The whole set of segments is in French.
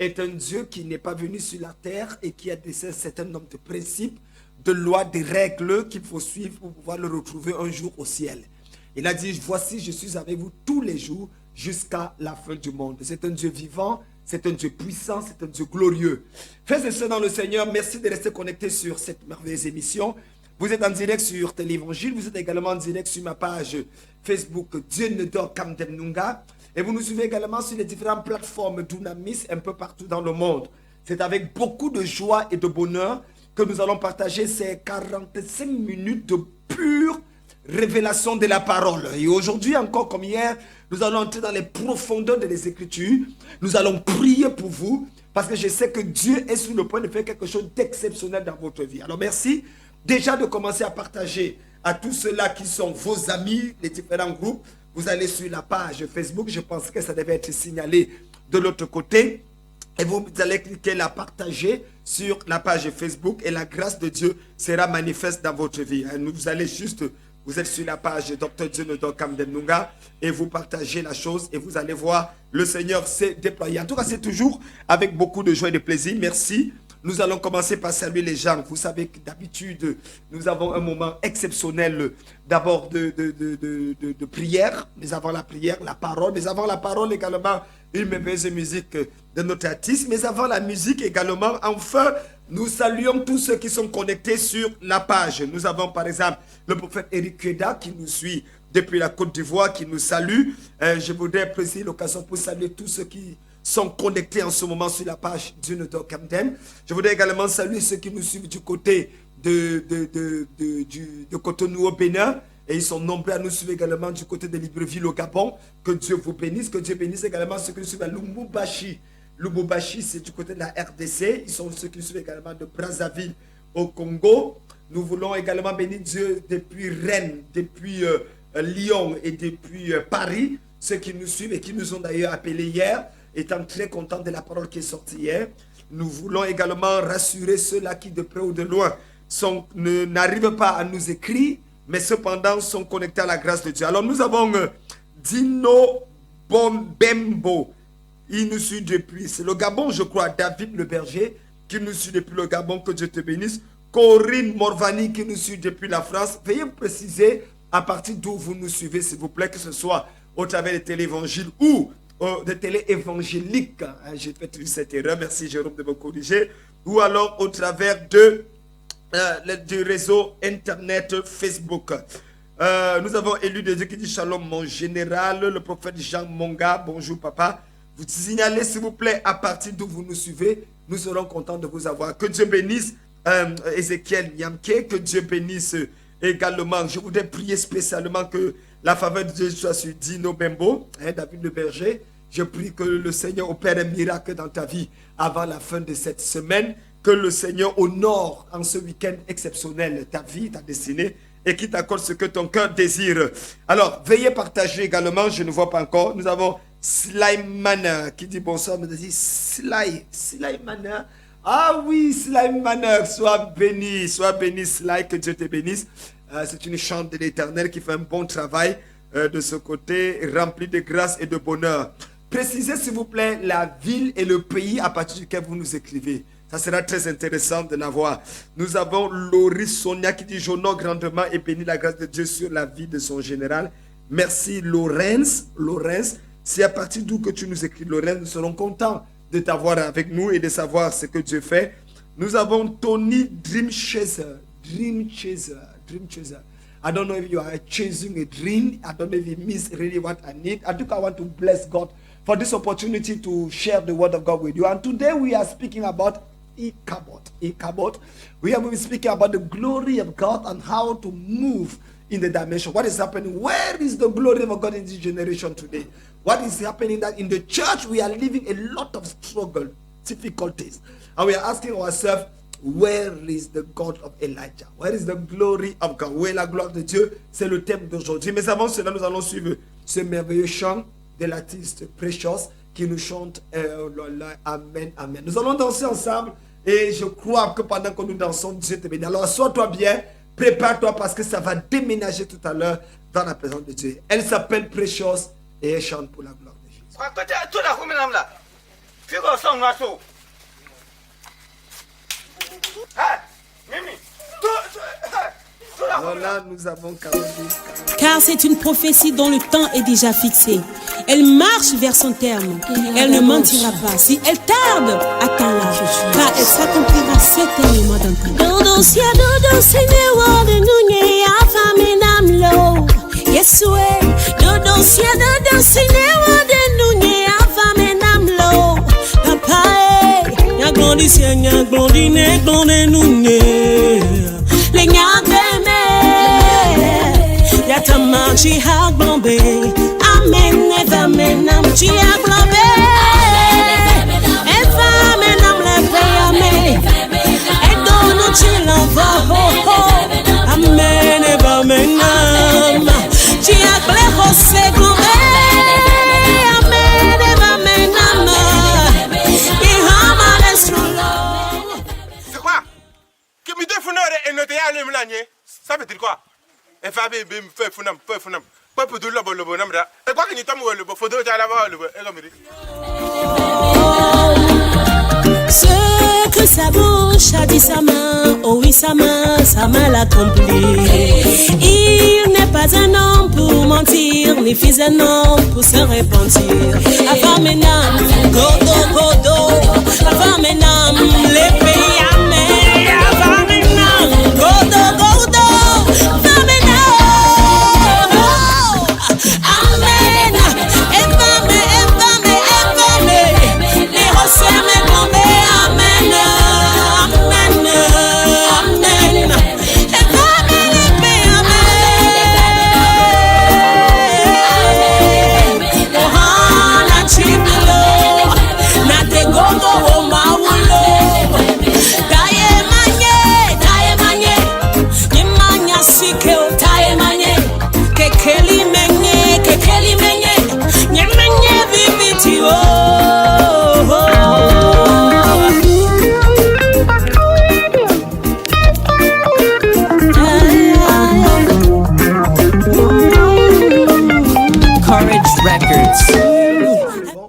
est un Dieu qui n'est pas venu sur la terre et qui a laissé un certain nombre de principes, de lois, de règles qu'il faut suivre pour pouvoir le retrouver un jour au ciel. Il a dit, voici, je suis avec vous tous les jours jusqu'à la fin du monde. C'est un Dieu vivant, c'est un Dieu puissant, c'est un Dieu glorieux. Frères et sœurs dans le Seigneur, merci de rester connectés sur cette merveilleuse émission. Vous êtes en direct sur Télévangile, vous êtes également en direct sur ma page Facebook Dieu ne dort Camden Nunga. Et vous nous suivez également sur les différentes plateformes d'Unamis un peu partout dans le monde. C'est avec beaucoup de joie et de bonheur que nous allons partager ces 45 minutes de pure révélation de la parole. Et aujourd'hui, encore comme hier, nous allons entrer dans les profondeurs des Écritures. Nous allons prier pour vous parce que je sais que Dieu est sur le point de faire quelque chose d'exceptionnel dans votre vie. Alors merci déjà de commencer à partager à tous ceux-là qui sont vos amis, les différents groupes. Vous allez sur la page Facebook, je pense que ça devait être signalé de l'autre côté. Et vous allez cliquer la partager sur la page Facebook et la grâce de Dieu sera manifeste dans votre vie. Vous allez juste, vous êtes sur la page Dr. Dieu ne dort Camden Nunga et vous partagez la chose et vous allez voir le Seigneur s'est déployé. En tout cas, c'est toujours avec beaucoup de joie et de plaisir. Merci. Nous allons commencer par saluer les gens. Vous savez que d'habitude, nous avons un moment exceptionnel d'abord de prière. Mais avant la prière, la parole. Mais avant la parole également, une merveilleuse musique de notre artiste. Mais avant la musique également, enfin, nous saluons tous ceux qui sont connectés sur la page. Nous avons par exemple le prophète Eric Keda qui nous suit depuis la Côte d'Ivoire, qui nous salue. Je voudrais préciser l'occasion pour saluer tous ceux qui sont connectés en ce moment sur la page Dieu ne dort Camden. Je voudrais également saluer ceux qui nous suivent du côté de Cotonou au Bénin. Et ils sont nombreux à nous suivre également du côté de Libreville au Gabon. Que Dieu vous bénisse. Que Dieu bénisse également ceux qui nous suivent à Lubumbashi. Lubumbashi, c'est du côté de la RDC. Ils sont ceux qui nous suivent également de Brazzaville au Congo. Nous voulons également bénir Dieu depuis Rennes, depuis Lyon et depuis Paris. Ceux qui nous suivent et qui nous ont d'ailleurs appelés hier, étant très contents de la parole qui est sortie hier. Nous voulons également rassurer ceux-là qui de près ou de loin n'arrivent pas à nous écrire, mais cependant sont connectés à la grâce de Dieu. Alors nous avons Dino Bombembo, il nous suit depuis, c'est le Gabon je crois, David le berger, qui nous suit depuis le Gabon, que Dieu te bénisse. Corinne Morvani qui nous suit depuis la France. Veuillez me préciser à partir d'où vous nous suivez, s'il vous plaît, que ce soit au travers des télévangiles ou de télé évangélique, j'ai fait cette erreur, merci Jérôme de me corriger, ou alors au travers du réseau internet Facebook. Nous avons élu de Dieu qui dit Shalom mon général, le prophète Jean Monga, bonjour papa. Vous signalez s'il vous plaît à partir d'où vous nous suivez, nous serons contents de vous avoir. Que Dieu bénisse Ézéchiel Nyamke, que Dieu bénisse également. Je voudrais prier spécialement que la faveur de Dieu soit sur Dino Bembo, David le berger. Je prie que le Seigneur opère un miracle dans ta vie avant la fin de cette semaine. Que le Seigneur honore en ce week-end exceptionnel ta vie, ta destinée et qu'il t'accorde ce que ton cœur désire. Alors, veuillez partager également, je ne vois pas encore. Nous avons Slimana qui dit bonsoir, nous dit Slimana. Ah oui, Slimana, sois béni, Sly, que Dieu te bénisse. C'est une chante de l'Éternel qui fait un bon travail de ce côté, rempli de grâce et de bonheur. Précisez s'il vous plaît la ville et le pays à partir duquel vous nous écrivez. Ça sera très intéressant de l'avoir. Nous avons Laurie Sonia qui dit « J'honore grandement et bénis la grâce de Dieu sur la vie de son général. » Merci Laurence. C'est à partir d'où que tu nous écris, Laurence. Nous serons contents de t'avoir avec nous et de savoir ce que Dieu fait. Nous avons Tony Dream Chaser. I don't know if you are chasing a dream. I don't know if it means really what I need. I think I want to bless God for this opportunity to share the word of God with you. And today we are speaking about Ichabod. We are speaking about the glory of God and how to move in the dimension. What is happening? Where is the glory of God in this generation today? What is happening that in the church we are living a lot of struggle, difficulties. And we are asking ourselves, where is the God of Elijah? Where is the glory of God? Où est la gloire de Dieu? C'est le thème d'aujourd'hui. Mais avant cela, nous allons suivre ce merveilleux chant de l'artiste Precious qui nous chante Amen, Amen. Nous allons danser ensemble et je crois que pendant que nous dansons, Dieu te bénit. Alors, assois-toi bien, prépare-toi parce que ça va déménager tout à l'heure dans la présence de Dieu. Elle s'appelle Precious et elle chante pour la gloire de Jésus. Alors là, nous avons Caroline. Car c'est une prophétie dont le temps est déjà fixé. Elle marche vers son terme. Elle ne mentira pas. Si elle tarde, attends-la. Car elle s'accomplira certainement dans ton temps. Dodo sia dodo senewa de nunye afamenamlo. Yesue. Dodo sia dodo senewa de nunye afamenamlo. Papa, ya glondi sia ya glondi ne glondi nunye. Le nyageme. Yatama chiha glombe. Amen, eva menam chiha glombe. Eva menam le payame. Edono chilava ho ho. Amen, eva menam chiha glombe se glombe. Amen, eva menam. Ihama lestrolo. C'est quoi? Que me défendrait et ne te allez me l'année. Ça veut dire quoi? Et Fabien me fait funam. Pas pour tout le bonhomme là. Et quoi que ni tombe le faut d'autres à la le Ce que sa bouche a dit sa main, oh oui sa main l'accomplit. Il n'est pas un homme pour mentir, ni fils un homme pour se repentir. Avamenam, godo, avamenam, les pays amés. Avamenam, godo, avamenam. Amen, evame, les rosses me tombent. Amen, amen, amen. Evame, les pays amés. Ohana chibilo, na te gogo o maulo. Daye manye, nimanya sike o daye manye. Kekeli menye, nyemenye viviti o. Courage Records. Bon.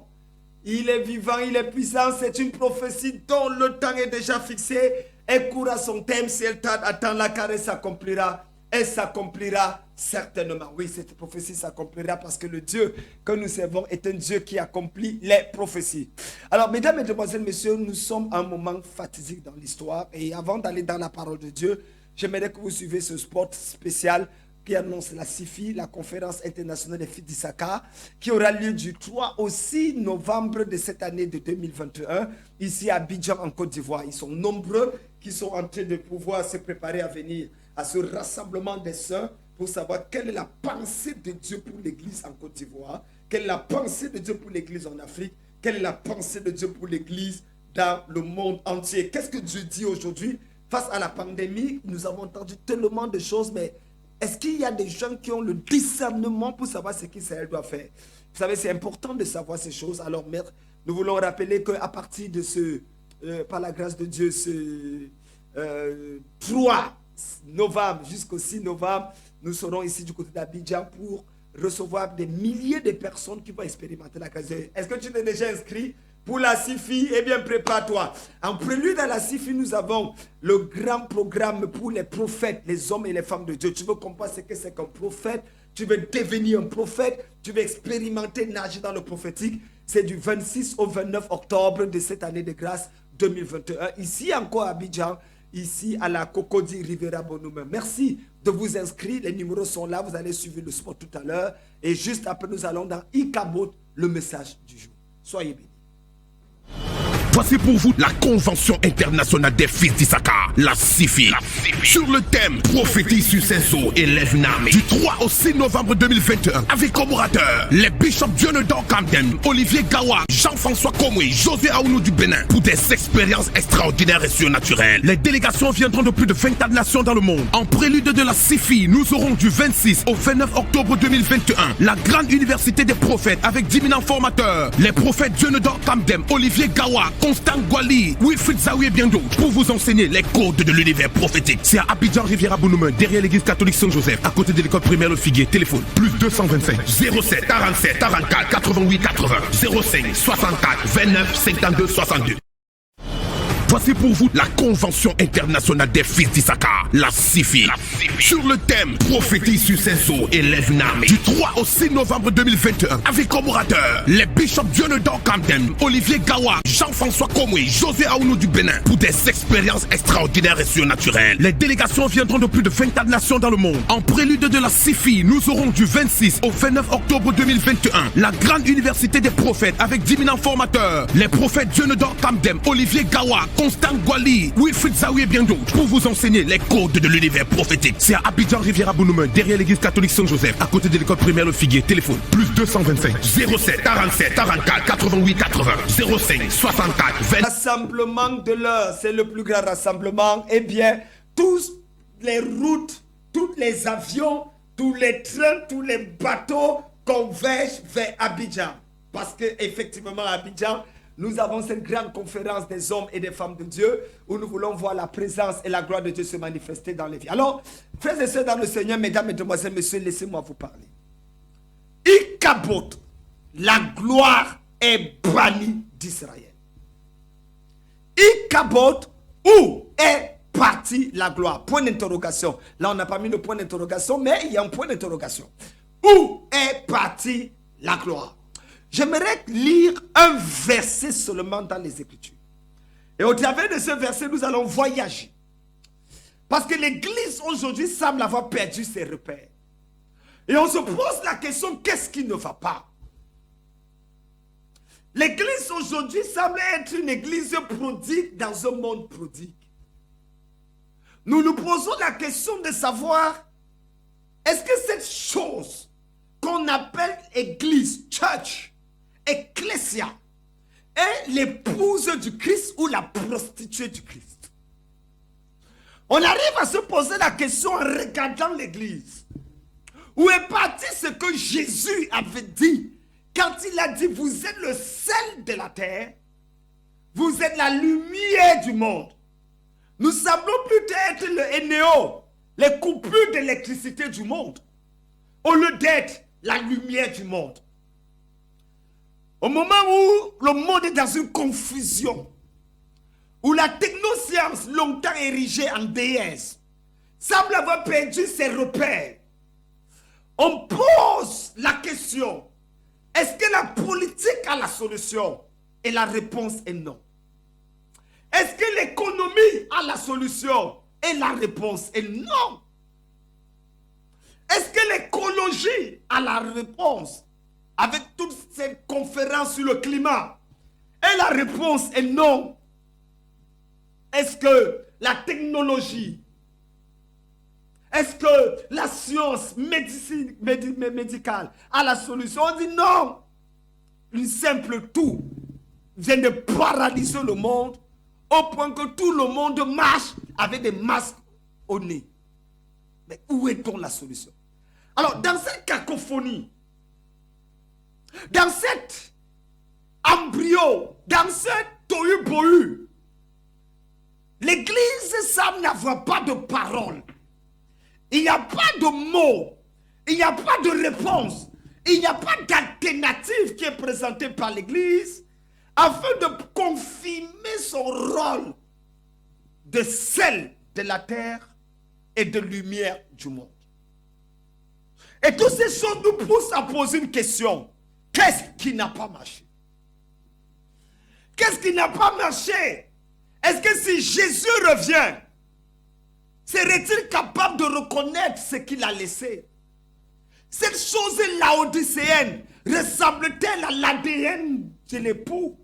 Il est vivant, il est puissant, c'est une prophétie dont le temps est déjà fixé. Elle court à son thème, si elle tarde, attends-la car elle s'accomplira. Elle s'accomplira certainement. Oui, cette prophétie s'accomplira parce que le Dieu que nous servons est un Dieu qui accomplit les prophéties. Alors, mesdames, mesdemoiselles, messieurs, nous sommes à un moment fatidique dans l'histoire. Et avant d'aller dans la parole de Dieu, j'aimerais que vous suiviez ce spot spécial qui annonce la CIFI, la conférence internationale des filles d'Issachar, qui aura lieu du 3 au 6 novembre de cette année de 2021, ici à Abidjan, en Côte d'Ivoire. Ils sont nombreux qui sont en train de pouvoir se préparer à venir à ce rassemblement des saints pour savoir quelle est la pensée de Dieu pour l'Église en Côte d'Ivoire, quelle est la pensée de Dieu pour l'Église en Afrique, quelle est la pensée de Dieu pour l'Église dans le monde entier. Qu'est-ce que Dieu dit aujourd'hui? Face à la pandémie, nous avons entendu tellement de choses, mais est-ce qu'il y a des gens qui ont le discernement pour savoir ce qu'Israël doit faire? Vous savez, c'est important de savoir ces choses. Alors, maître, nous voulons rappeler qu'à partir de par la grâce de Dieu, ce 3 novembre jusqu'au 6 novembre, nous serons ici du côté d'Abidjan pour recevoir des milliers de personnes qui vont expérimenter la grâce de Dieu. Est-ce que tu t'es déjà inscrit pour la CIFI? Eh bien, prépare-toi. En prélude à la CIFI, nous avons le grand programme pour les prophètes, les hommes et les femmes de Dieu. Tu veux comprendre ce que c'est qu'un prophète? Tu veux devenir un prophète? Tu veux expérimenter, nager dans le prophétique? C'est du 26 au 29 octobre de cette année de grâce 2021. Ici encore à Abidjan, ici à la Cocody Rivera Bonhomme. Merci de vous inscrire. Les numéros sont là. Vous allez suivre le spot tout à l'heure. Et juste après, nous allons dans Ikabot, le message du jour. Soyez bénis. Voici pour vous la Convention internationale des fils d'Issachar, la CIFI. Sur le thème Prophétie sur ses eaux et lève une armée. Du 3 au 6 novembre 2021, avec comme orateurs les bishops Dionedon Kamden, Olivier Gawa, Jean-François Komwe, José Aounou du Bénin, pour des expériences extraordinaires et surnaturelles. Les délégations viendront de plus de 24 nations dans le monde. En prélude de la CIFI, nous aurons du 26 au 29 octobre 2021 la grande université des prophètes avec 10 000 formateurs. Les prophètes Dionedon Kamden, Olivier Gawa, Constant Gwali, Wilfried Zawi et bien d'autres pour vous enseigner les codes de l'univers prophétique. C'est à Abidjan Riviera Bounoumen, derrière l'église catholique Saint-Joseph, à côté de l'école primaire Le Figuier. Téléphone plus 225 07 47 44 88 80 05 64 29 52 62. Voici pour vous la Convention internationale des fils d'Issachar, la CIFI. Sur le thème Prophétie sur Saint-Saul et l'Evnam, du 3 au 6 novembre 2021, avec comme orateurs les bishops Dionedor Kamden, Olivier Gawa, Jean-François Komwe, José Aounou du Bénin, pour des expériences extraordinaires et surnaturelles. Les délégations viendront de plus de 24 nations dans le monde. En prélude de la CIFI, nous aurons du 26 au 29 octobre 2021 la grande université des prophètes avec 10 000 formateurs. Les prophètes Dionedor Kamden, Olivier Gawa, Constant Gwali, Wilfried Zawi et bien d'autres pour vous enseigner les codes de l'univers prophétique. C'est à Abidjan Riviera Bounoumen, derrière l'église catholique Saint-Joseph, à côté de l'école primaire Le Figuier. Téléphone plus 225 07 47 44 88 80 05 64 20. Rassemblement de l'heure, c'est le plus grand rassemblement. Eh bien, tous les routes, tous les avions, tous les trains, tous les bateaux convergent vers Abidjan. Parce que effectivement, à Abidjan, nous avons cette grande conférence des hommes et des femmes de Dieu où nous voulons voir la présence et la gloire de Dieu se manifester dans les vies. Alors, frères et sœurs dans le Seigneur, mesdames, mesdemoiselles, messieurs, laissez-moi vous parler. Ikabot, la gloire est bannie d'Israël. Ikabot, où est partie la gloire? Point d'interrogation. Là, on n'a pas mis le point d'interrogation, mais il y a un point d'interrogation. Où est partie la gloire? J'aimerais lire un verset seulement dans les Écritures. Et au travers de ce verset, nous allons voyager. Parce que l'Église aujourd'hui semble avoir perdu ses repères. Et on se pose la question, qu'est-ce qui ne va pas? L'Église aujourd'hui semble être une Église prodigue dans un monde prodigue. Nous nous posons la question de savoir, est-ce que cette chose qu'on appelle Église, church, Ecclesia, est l'épouse du Christ ou la prostituée du Christ? On arrive à se poser la question en regardant l'église. Où est parti ce que Jésus avait dit quand il a dit, vous êtes le sel de la terre, vous êtes la lumière du monde. Nous semblons plutôt être le énéo, les coupures d'électricité du monde, au lieu d'être la lumière du monde. Au moment où le monde est dans une confusion, où la technoscience, longtemps érigée en déesse, semble avoir perdu ses repères, on pose la question, est-ce que la politique a la solution? Et la réponse est non. Est-ce que l'économie a la solution? Et la réponse est non. Est-ce que l'écologie a la réponse? Avec toutes ces conférences sur le climat. Et la réponse est non. Est-ce que la technologie, est-ce que la science médicale a la solution? On dit non. Une simple toux vient de paralyser le monde au point que tout le monde marche avec des masques au nez. Mais où est donc la solution? Alors, dans cette cacophonie, dans cet embryo, dans ce tohu-bohu, l'église semble n'avoir pas de parole. Il n'y a pas de mots. Il n'y a pas de réponse. Il n'y a pas d'alternative qui est présentée par l'église afin de confirmer son rôle de sel de la terre et de lumière du monde. Et toutes ces choses nous poussent à poser une question. Qu'est-ce qui n'a pas marché? Qu'est-ce qui n'a pas marché? Est-ce que si Jésus revient, serait-il capable de reconnaître ce qu'il a laissé? Cette chose laodicéenne ressemble-t-elle à l'ADN de l'époux?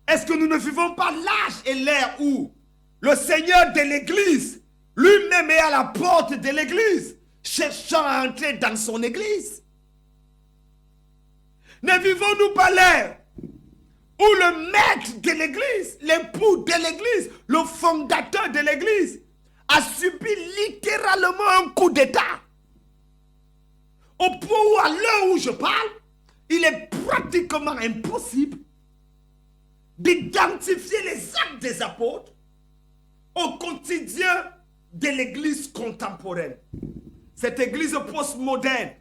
Est-ce que nous ne vivons pas l'âge et l'ère où le Seigneur de l'Église lui-même est à la porte de l'Église, cherchant à entrer dans son Église? Ne vivons-nous pas l'ère où le maître de l'Église, l'époux de l'Église, le fondateur de l'Église, a subi littéralement un coup d'État? Au point où, à l'heure où je parle, il est pratiquement impossible identifier les actes des apôtres au quotidien de l'église contemporaine. Cette église postmoderne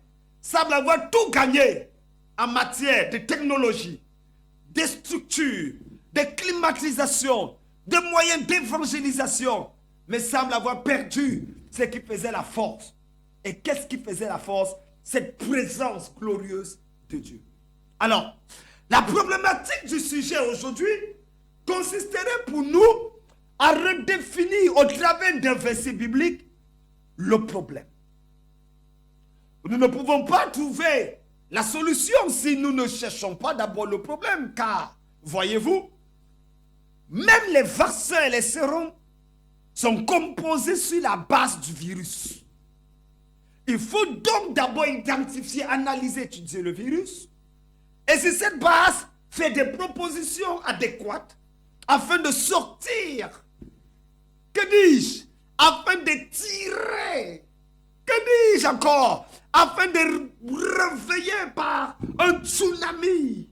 semble avoir tout gagné en matière de technologie, de structures, de climatisation, de moyens d'évangélisation, mais semble avoir perdu ce qui faisait la force. Et qu'est-ce qui faisait la force? Cette présence glorieuse de Dieu. Alors, la problématique du sujet aujourd'hui consisterait pour nous à redéfinir au travers d'un verset biblique le problème. Nous ne pouvons pas trouver la solution si nous ne cherchons pas d'abord le problème, car, voyez-vous, même les vaccins et les sérums sont composés sur la base du virus. Il faut donc d'abord identifier, analyser, étudier le virus. Et si cette base fait des propositions adéquates afin de sortir, que dis-je, afin de tirer, que dis-je encore, afin de réveiller par un tsunami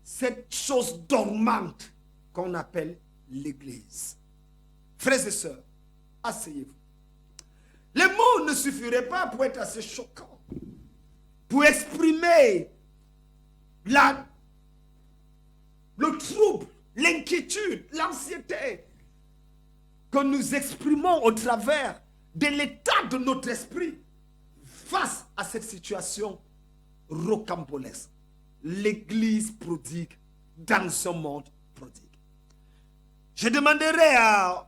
cette chose dormante qu'on appelle l'Église. Frères et sœurs, asseyez-vous. Les mots ne suffiraient pas pour être assez choquants, pour exprimer le trouble, l'inquiétude, l'anxiété que nous exprimons au travers de l'état de notre esprit face à cette situation rocambolesque. L'église prodigue dans ce monde prodigue. Je demanderai à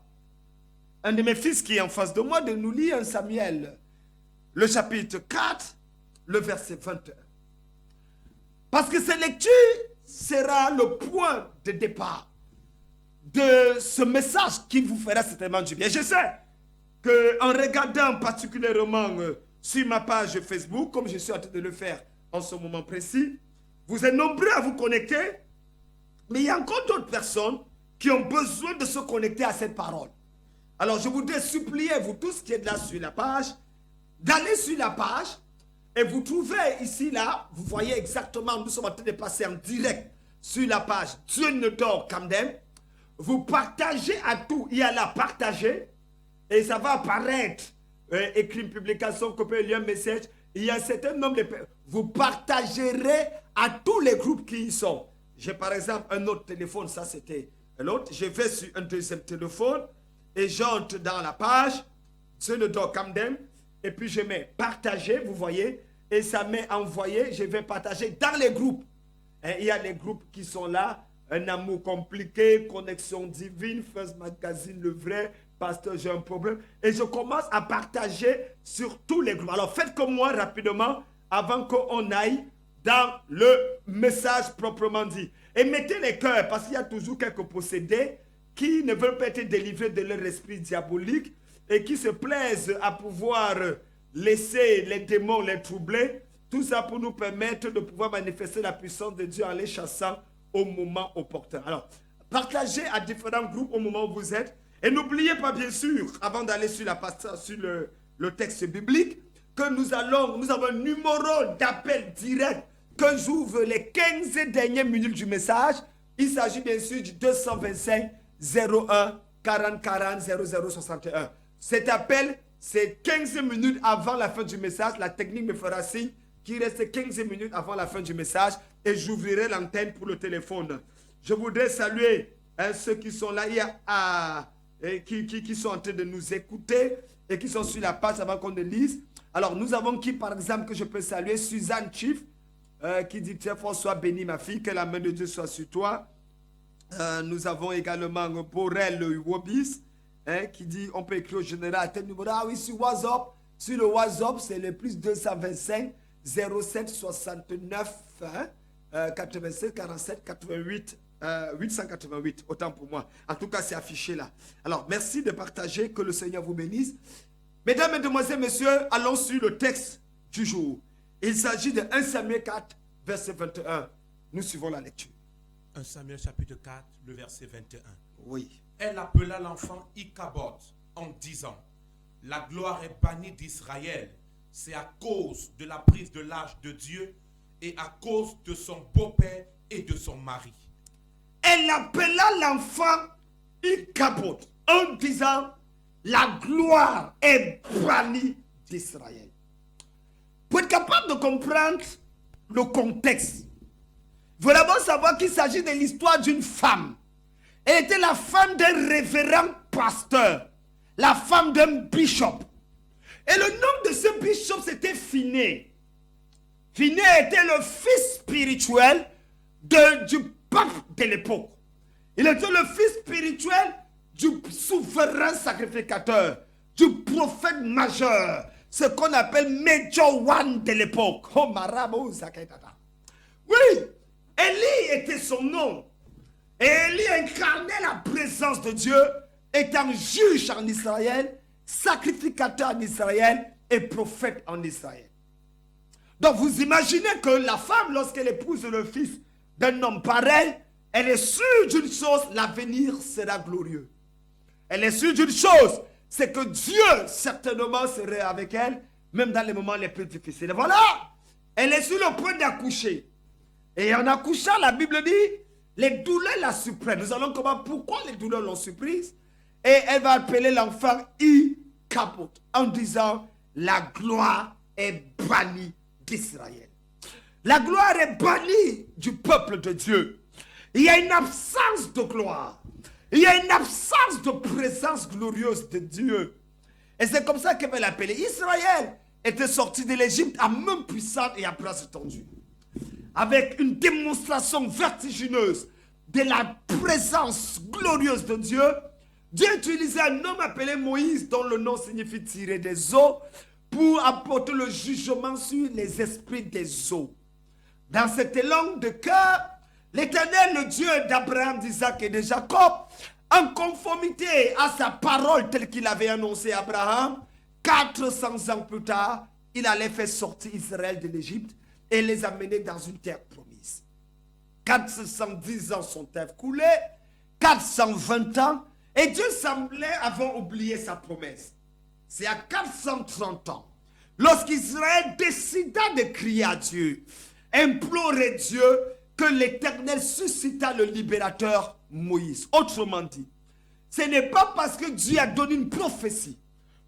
un de mes fils qui est en face de moi de nous lire 1 Samuel, le chapitre 4, le verset 21. Parce que cette lecture sera le point de départ de ce message qui vous fera certainement du bien. Je sais qu'en regardant particulièrement sur ma page Facebook, comme je suis en train de le faire en ce moment précis, vous êtes nombreux à vous connecter, mais il y a encore d'autres personnes qui ont besoin de se connecter à cette parole. Alors je voudrais supplier vous tous qui êtes là sur la page, d'aller sur la page et vous trouvez ici, là, vous voyez exactement, nous sommes en train de passer en direct sur la page Dieu ne dort Camden. Vous partagez à tout, il y a là partager et ça va apparaître, écrit une publication, copier, lire un message. Il y a un certain nombre de... Vous partagerez à tous les groupes qui y sont. J'ai par exemple un autre téléphone, ça c'était l'autre. Je vais sur un deuxième téléphone et j'entre dans la page Dieu ne dort Camden et puis je mets partager, vous voyez, et ça m'est envoyé, je vais partager dans les groupes. Et il y a des groupes qui sont là, un amour compliqué, connexion divine, First Magazine, le vrai, pasteur, j'ai un problème. Et je commence à partager sur tous les groupes. Alors faites comme moi rapidement, avant qu'on aille dans le message proprement dit. Et mettez les cœurs, parce qu'il y a toujours quelques possédés qui ne veulent pas être délivrés de leur esprit diabolique et qui se plaisent à pouvoir laisser les démons les troubler. Tout ça pour nous permettre de pouvoir manifester la puissance de Dieu en les chassant au moment opportun. Alors, partagez à différents groupes au moment où vous êtes. Et n'oubliez pas, bien sûr, avant d'aller sur le texte biblique, que nous avons un numéro d'appel direct que j'ouvre les 15 dernières minutes du message. Il s'agit bien sûr du 225 01 40 40 00 61. Cet appel, c'est 15 minutes avant la fin du message. La technique me fera signe qu'il reste 15 minutes avant la fin du message et j'ouvrirai l'antenne pour le téléphone. Je voudrais saluer ceux qui sont là, qui sont en train de nous écouter et qui sont sur la page avant qu'on ne lise. Alors, nous avons qui, par exemple, que je peux saluer? Suzanne Chief, qui dit, tiens, François, béni ma fille, que la main de Dieu soit sur toi. Nous avons également Borel Wobis, qui dit, on peut écrire au général à tel numéro. Ah oui, sur WhatsApp. Sur le WhatsApp, c'est le plus 225 07 69 87 47 88 888. Autant pour moi. En tout cas, c'est affiché là. Alors, merci de partager. Que le Seigneur vous bénisse. Mesdames, Mesdemoiselles, Messieurs, allons sur le texte du jour. Il s'agit de 1 Samuel 4, verset 21. Nous suivons la lecture. 1 Samuel chapitre 4, le verset 21. Oui. Elle appela l'enfant Ichabod en disant, la gloire est bannie d'Israël. C'est à cause de la prise de l'âge de Dieu et à cause de son beau-père et de son mari. elle appela l'enfant Ichabod en disant, la gloire est bannie d'Israël. Pour être capable de comprendre le contexte, il faut d'abord savoir qu'il s'agit de l'histoire d'une femme. Elle était la femme d'un révérend pasteur, la femme d'un bishop. Et le nom de ce bishop, c'était Phiné. Phiné était le fils spirituel du pape de l'époque. Il était le fils spirituel du souverain sacrificateur, du prophète majeur, ce qu'on appelle Major One de l'époque. Oh, Marabo Zaketata. Oui, Élie était son nom. Et Élie incarnait la présence de Dieu, étant juge en Israël, sacrificateur en Israël et prophète en Israël. Donc vous imaginez que la femme, lorsqu'elle épouse le fils d'un homme pareil, elle est sûre d'une chose, l'avenir sera glorieux. Elle est sûre d'une chose, c'est que Dieu certainement serait avec elle, même dans les moments les plus difficiles. Et voilà, elle est sur le point d'accoucher. Et en accouchant, la Bible dit, les douleurs la surprennent. Nous allons comprendre pourquoi les douleurs l'ont surprise. Et elle va appeler l'enfant Ichabod en disant, la gloire est bannie d'Israël. La gloire est bannie du peuple de Dieu. Il y a une absence de gloire. Il y a une absence de présence glorieuse de Dieu. Et c'est comme ça qu'elle va l'appeler. Israël était sorti de l'Égypte à main puissante et à bras étendus, avec une démonstration vertigineuse de la présence glorieuse de Dieu. Dieu utilisait un homme appelé Moïse, dont le nom signifie tirer des eaux, pour apporter le jugement sur les esprits des eaux. Dans cette langue de cœur, l'Éternel, le Dieu d'Abraham, d'Isaac et de Jacob, en conformité à sa parole telle qu'il avait annoncé à Abraham, 400 ans plus tard, il allait faire sortir Israël de l'Égypte et les amener dans une terre promise. 410 ans sont écoulés, 420 ans, et Dieu semblait avoir oublié sa promesse. C'est à 430 ans, lorsqu'Israël décida de crier à Dieu, implorer Dieu, que l'Éternel suscita le libérateur Moïse. Autrement dit, ce n'est pas parce que Dieu a donné une prophétie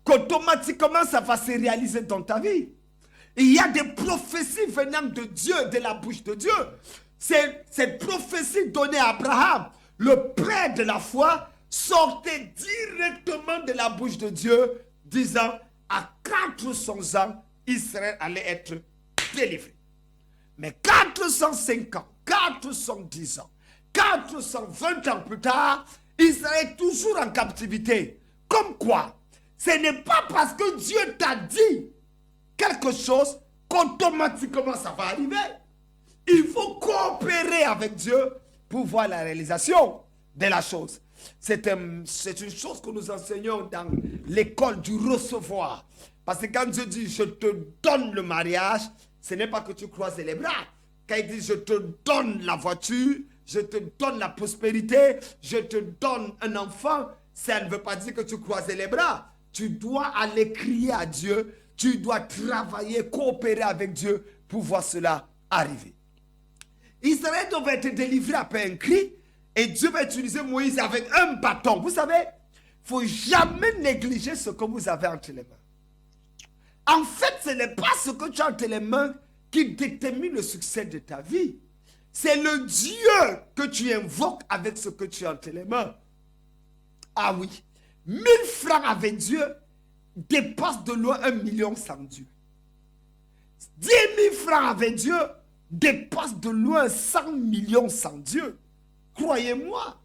qu'automatiquement ça va se réaliser dans ta vie. Il y a des prophéties venant de Dieu, de la bouche de Dieu. Cette prophétie donnée à Abraham, le père de la foi, sortait directement de la bouche de Dieu, disant à 400 ans, Israël allait être délivré. Mais 405 ans, 410 ans, 420 ans plus tard, Israël est toujours en captivité. Comme quoi, ce n'est pas parce que Dieu t'a dit quelque chose qu'automatiquement ça va arriver. Il faut coopérer avec Dieu pour voir la réalisation de la chose. C'est une chose que nous enseignons dans l'école du recevoir. Parce que quand Dieu dit « je te donne le mariage », ce n'est pas que tu croises les bras. Quand il dit « je te donne la voiture », « je te donne la prospérité », « je te donne un enfant », ça ne veut pas dire que tu croises les bras. Tu dois aller crier à Dieu, tu dois travailler, coopérer avec Dieu pour voir cela arriver. Israël devait être délivré après un cri et Dieu va utiliser Moïse avec un bâton. Vous savez, il ne faut jamais négliger ce que vous avez entre les mains. En fait, ce n'est pas ce que tu as entre les mains qui détermine le succès de ta vie. C'est le Dieu que tu invoques avec ce que tu as entre les mains. Ah oui, 1000 francs avec Dieu dépassent de loin 1 million sans Dieu. 10 000 francs avec Dieu dépassent de loin 100 millions sans Dieu. Croyez-moi,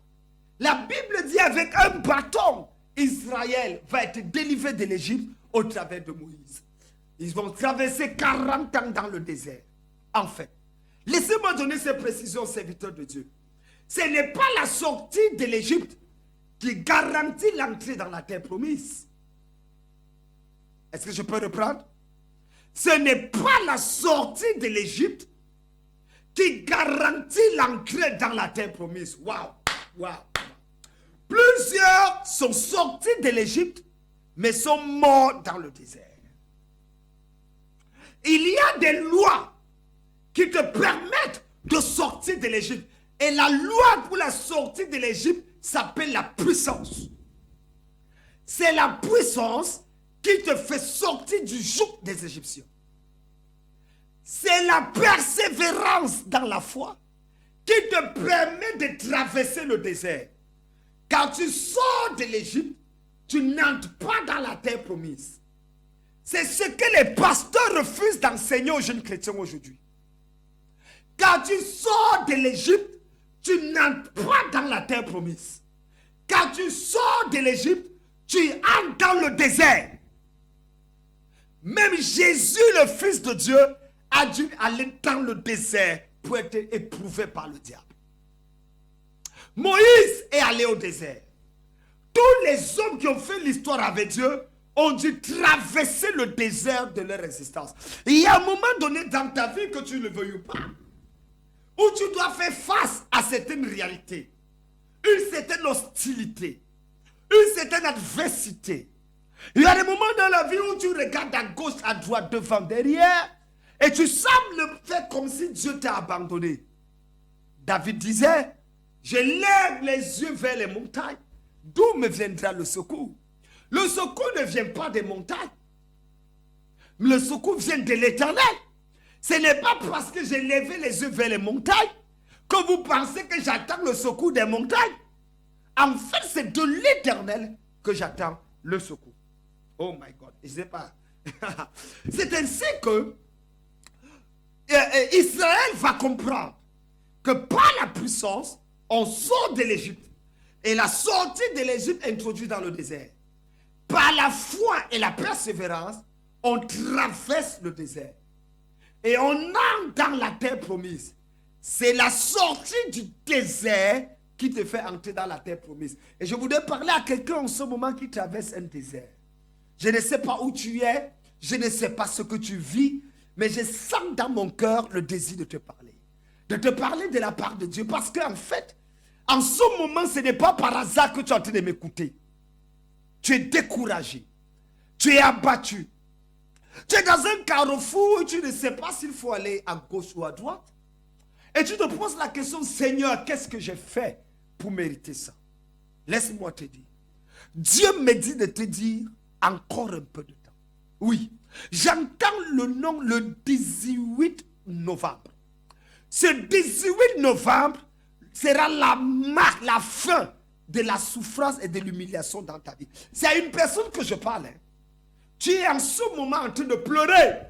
la Bible dit avec un bâton, Israël va être délivré de l'Égypte au travers de Moïse. Ils vont traverser 40 ans dans le désert. En fait, laissez-moi donner ces précisions aux serviteurs de Dieu. Ce n'est pas la sortie de l'Égypte qui garantit l'entrée dans la terre promise. Est-ce que je peux reprendre? Ce n'est pas la sortie de l'Égypte qui garantit l'entrée dans la terre promise. Waouh, waouh. Plusieurs sont sortis de l'Égypte, mais sont morts dans le désert. Il y a des lois qui te permettent de sortir de l'Égypte. Et la loi pour la sortie de l'Égypte s'appelle la puissance. C'est la puissance qui te fait sortir du joug des Égyptiens. C'est la persévérance dans la foi qui te permet de traverser le désert. Quand tu sors de l'Égypte, tu n'entres pas dans la terre promise. C'est ce que les pasteurs refusent d'enseigner aux jeunes chrétiens aujourd'hui. Quand tu sors de l'Égypte, tu n'entres pas dans la terre promise. Quand tu sors de l'Égypte, tu entres dans le désert. Même Jésus, le Fils de Dieu, a dû aller dans le désert pour être éprouvé par le diable. Moïse est allé au désert. Tous les hommes qui ont fait l'histoire avec Dieu ont dû traverser le désert de leur existence. Il y a un moment donné dans ta vie que tu ne le veuilles pas, où tu dois faire face à certaines réalités, une certaine hostilité, une certaine adversité. Il y a des moments dans la vie où tu regardes à gauche, à droite, devant, derrière, et tu sembles faire comme si Dieu t'a abandonné. David disait, je lève les yeux vers les montagnes, d'où me viendra le secours? Le secours ne vient pas des montagnes. Le secours vient de l'Éternel. Ce n'est pas parce que j'ai levé les yeux vers les montagnes que vous pensez que j'attends le secours des montagnes. En fait, c'est de l'Éternel que j'attends le secours. Oh my God, je ne sais pas. C'est ainsi que Israël va comprendre que par la puissance, on sort de l'Égypte. Et la sortie de l'Égypte introduit dans le désert. Par la foi et la persévérance, on traverse le désert. Et on entre dans la terre promise. C'est la sortie du désert qui te fait entrer dans la terre promise. Et je voudrais parler à quelqu'un en ce moment qui traverse un désert. Je ne sais pas où tu es, je ne sais pas ce que tu vis, mais je sens dans mon cœur le désir de te parler. De te parler de la part de Dieu. Parce qu'en fait, en ce moment, ce n'est pas par hasard que tu es en train de m'écouter. Tu es découragé. Tu es abattu. Tu es dans un carrefour où tu ne sais pas s'il faut aller à gauche ou à droite. Et tu te poses la question, Seigneur, qu'est-ce que j'ai fait pour mériter ça? Laisse-moi te dire. Dieu me dit de te dire encore un peu de temps. Oui, j'entends le nom le 18 novembre. Ce 18 novembre sera la marque, la fin de la souffrance et de l'humiliation dans ta vie. C'est à une personne que je parle. Tu es en ce moment en train de pleurer.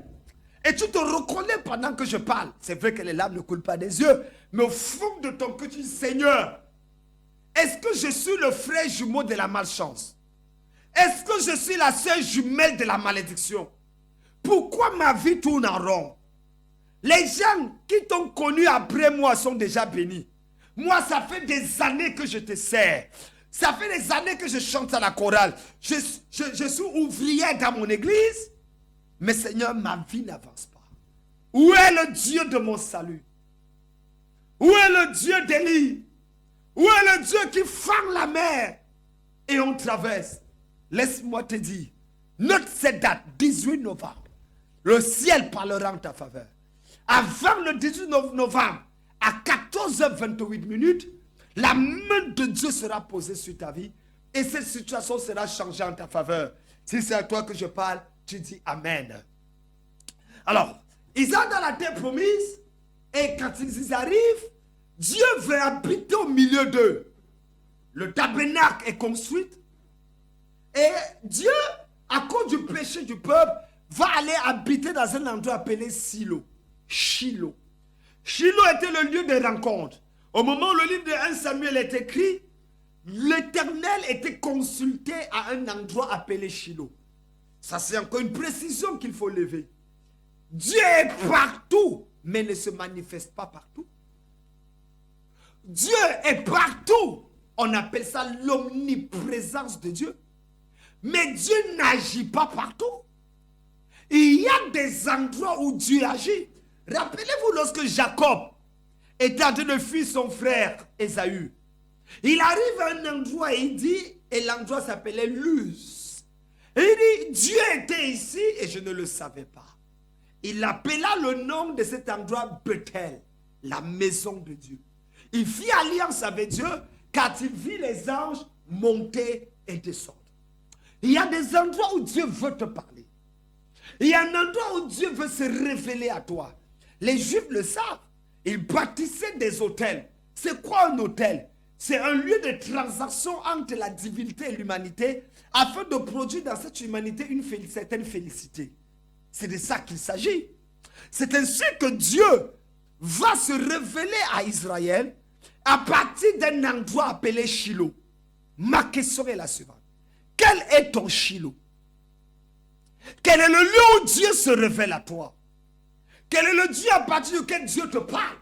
Et tu te reconnais pendant que je parle. C'est vrai que les larmes ne coulent pas des yeux. Mais au fond de ton cœur, tu dis, Seigneur, est-ce que je suis le frère jumeau de la malchance? Est-ce que je suis la sœur jumelle de la malédiction? Pourquoi ma vie tourne en rond? Les gens qui t'ont connu après moi sont déjà bénis. Moi, ça fait des années que je te sers. Ça fait des années que je chante à la chorale. Je suis ouvrière dans mon église. Mais Seigneur, ma vie n'avance pas. Où est le Dieu de mon salut? Où est le Dieu d'Élie? Où est le Dieu qui fend la mer et on traverse? Laisse-moi te dire, note cette date, 18 novembre. Le ciel parlera en ta faveur. Avant le 18 novembre, à 14h28, la main de Dieu sera posée sur ta vie et cette situation sera changée en ta faveur. Si c'est à toi que je parle, tu dis Amen. Alors, ils sont dans la terre promise et quand ils y arrivent, Dieu veut habiter au milieu d'eux. Le tabernacle est construit et Dieu, à cause du péché du peuple, va aller habiter dans un endroit appelé Silo. Shiloh. Shiloh était le lieu de rencontre. Au moment où le livre de 1 Samuel est écrit, l'Éternel était consulté à un endroit appelé Shiloh. Ça, c'est encore une précision qu'il faut lever. Dieu est partout, mais ne se manifeste pas partout. Dieu est partout. On appelle ça l'omniprésence de Dieu. Mais Dieu n'agit pas partout. Il y a des endroits où Dieu agit. Rappelez-vous lorsque Jacob était en train de fuir son frère Ésaü. Il arrive à un endroit et il dit, et l'endroit s'appelait Luz. Et il dit, Dieu était ici et je ne le savais pas. Il appela le nom de cet endroit Bethel, la maison de Dieu. Il fit alliance avec Dieu quand il vit les anges monter et descendre. Il y a des endroits où Dieu veut te parler. Il y a un endroit où Dieu veut se révéler à toi. Les Juifs le savent. Ils bâtissaient des hôtels. C'est quoi un hôtel? C'est un lieu de transaction entre la divinité et l'humanité afin de produire dans cette humanité une certaine félicité. C'est de ça qu'il s'agit. C'est ainsi que Dieu va se révéler à Israël à partir d'un endroit appelé Shiloh. Ma question est la suivante. Quel est ton Shiloh? Quel est le lieu où Dieu se révèle à toi? Quel est le Dieu à partir duquel Dieu te parle?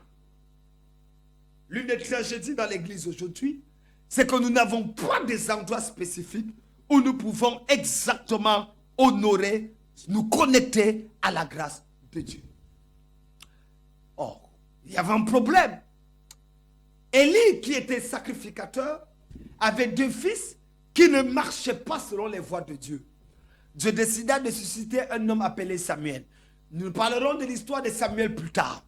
L'une des tragédies dans l'église aujourd'hui, c'est que nous n'avons pas des endroits spécifiques où nous pouvons exactement honorer, nous connecter à la grâce de Dieu. Or, il y avait un problème. Élie, qui était sacrificateur, avait 2 fils qui ne marchaient pas selon les voies de Dieu. Dieu décida de susciter un homme appelé Samuel. Nous parlerons de l'histoire de Samuel plus tard.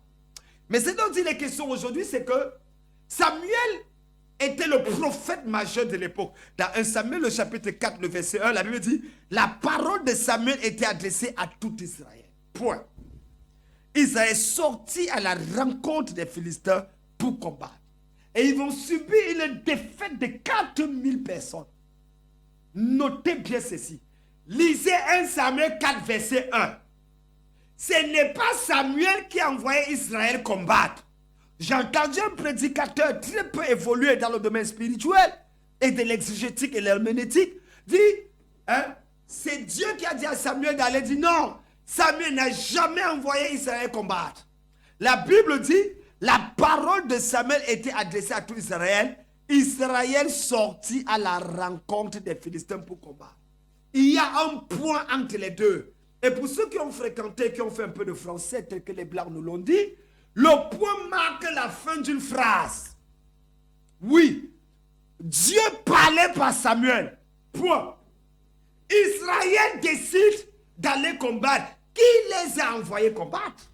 Mais ce dont il est question aujourd'hui, c'est que Samuel était le prophète majeur de l'époque. Dans 1 Samuel, le chapitre 4, le verset 1, la Bible dit « La parole de Samuel était adressée à tout Israël. » Point. Israël sortit à la rencontre des Philistins pour combattre. Et ils vont subir une défaite de 4000 personnes. Notez bien ceci. Lisez 1 Samuel 4, verset 1. Ce n'est pas Samuel qui a envoyé Israël combattre. J'ai entendu un prédicateur très peu évolué dans le domaine spirituel et de l'exégétique et l'herméneutique dire, c'est Dieu qui a dit à Samuel d'aller dire non. Samuel n'a jamais envoyé Israël combattre. La Bible dit, la parole de Samuel était adressée à tout Israël. Israël sortit à la rencontre des Philistins pour combattre. Il y a un point entre les deux. Et pour ceux qui ont fréquenté, qui ont fait un peu de français, tel que les Blancs nous l'ont dit, le point marque la fin d'une phrase. Oui, Dieu parlait par Samuel. Point. Israël décide d'aller combattre. Qui les a envoyés combattre?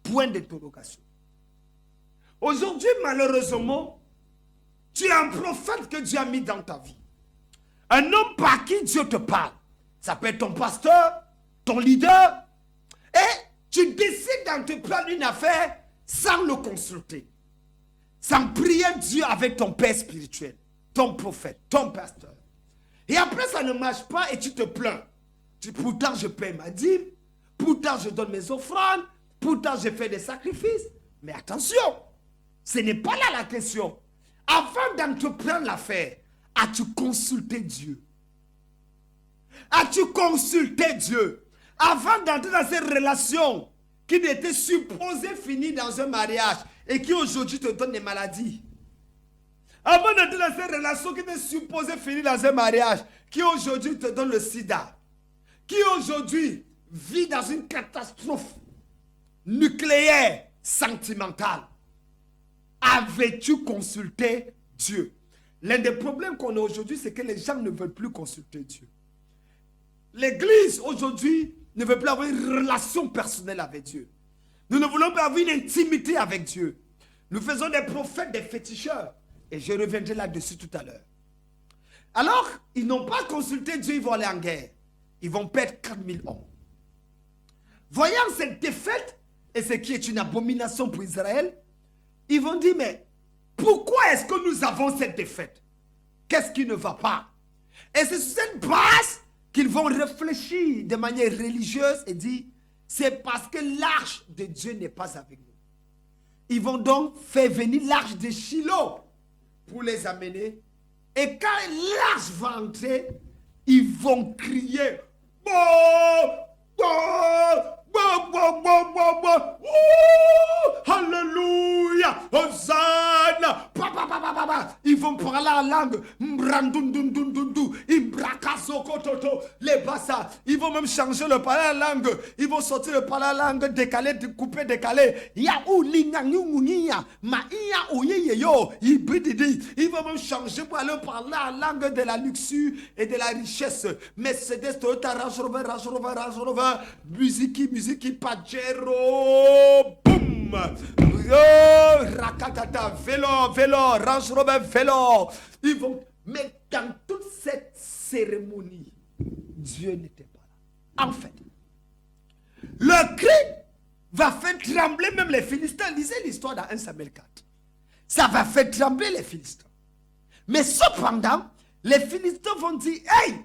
Point d'interrogation. Aujourd'hui, malheureusement, tu es un prophète que Dieu a mis dans ta vie. Un homme par qui Dieu te parle. Ça peut être ton pasteur, ton leader. Et tu décides d'entreprendre une affaire sans le consulter. Sans prier Dieu avec ton père spirituel, ton prophète, ton pasteur. Et après, ça ne marche pas et tu te plains. Pourtant, je paie ma dîme. Pourtant, je donne mes offrandes. Pourtant, je fais des sacrifices. Mais attention, ce n'est pas là la question. Avant d'entreprendre l'affaire, as-tu consulté Dieu? As-tu consulté Dieu? Avant d'entrer dans cette relation qui était supposée finir dans un mariage et qui aujourd'hui te donne des maladies. Avant d'entrer dans cette relation qui était supposée finir dans un mariage qui aujourd'hui te donne le sida. Qui aujourd'hui vit dans une catastrophe nucléaire, sentimentale. Avais-tu consulté Dieu? L'un des problèmes qu'on a aujourd'hui, c'est que les gens ne veulent plus consulter Dieu. L'église aujourd'hui ne veut plus avoir une relation personnelle avec Dieu. Nous ne voulons pas avoir une intimité avec Dieu. Nous faisons des prophètes, des féticheurs. Et je reviendrai là-dessus tout à l'heure. Alors, ils n'ont pas consulté Dieu, ils vont aller en guerre. Ils vont perdre 4000 hommes. Voyant cette défaite, et ce qui est une abomination pour Israël, ils vont dire, mais pourquoi est-ce que nous avons cette défaite? Qu'est-ce qui ne va pas? Et c'est sur cette base qu'ils vont réfléchir de manière religieuse et dire, c'est parce que l'arche de Dieu n'est pas avec nous. Ils vont donc faire venir l'arche de Shiloh pour les amener. Et quand l'arche va entrer, ils vont crier, bon, bon, bon, bon, bon, bon, bon. Alléluia, Hosanna. Ils vont parler en langue. Les bassa. Ils vont même changer le parler en langue. Ils vont sortir le parler en langue décalé, découpé, décalé. Ils vont même changer pour aller parler en langue de la luxure et de la richesse. Mercedes, Toyota, Range Rover, musique, Pajero, boum. boum. Oh, rakatata, vélo, Range Rover, vélo. Ils vont... Mais dans toute cette cérémonie, Dieu n'était pas là. En fait, le cri va faire trembler même les Philistins. Lisez l'histoire dans 1 Samuel 4. Ça va faire trembler les Philistins. Mais cependant, les Philistins vont dire, hey,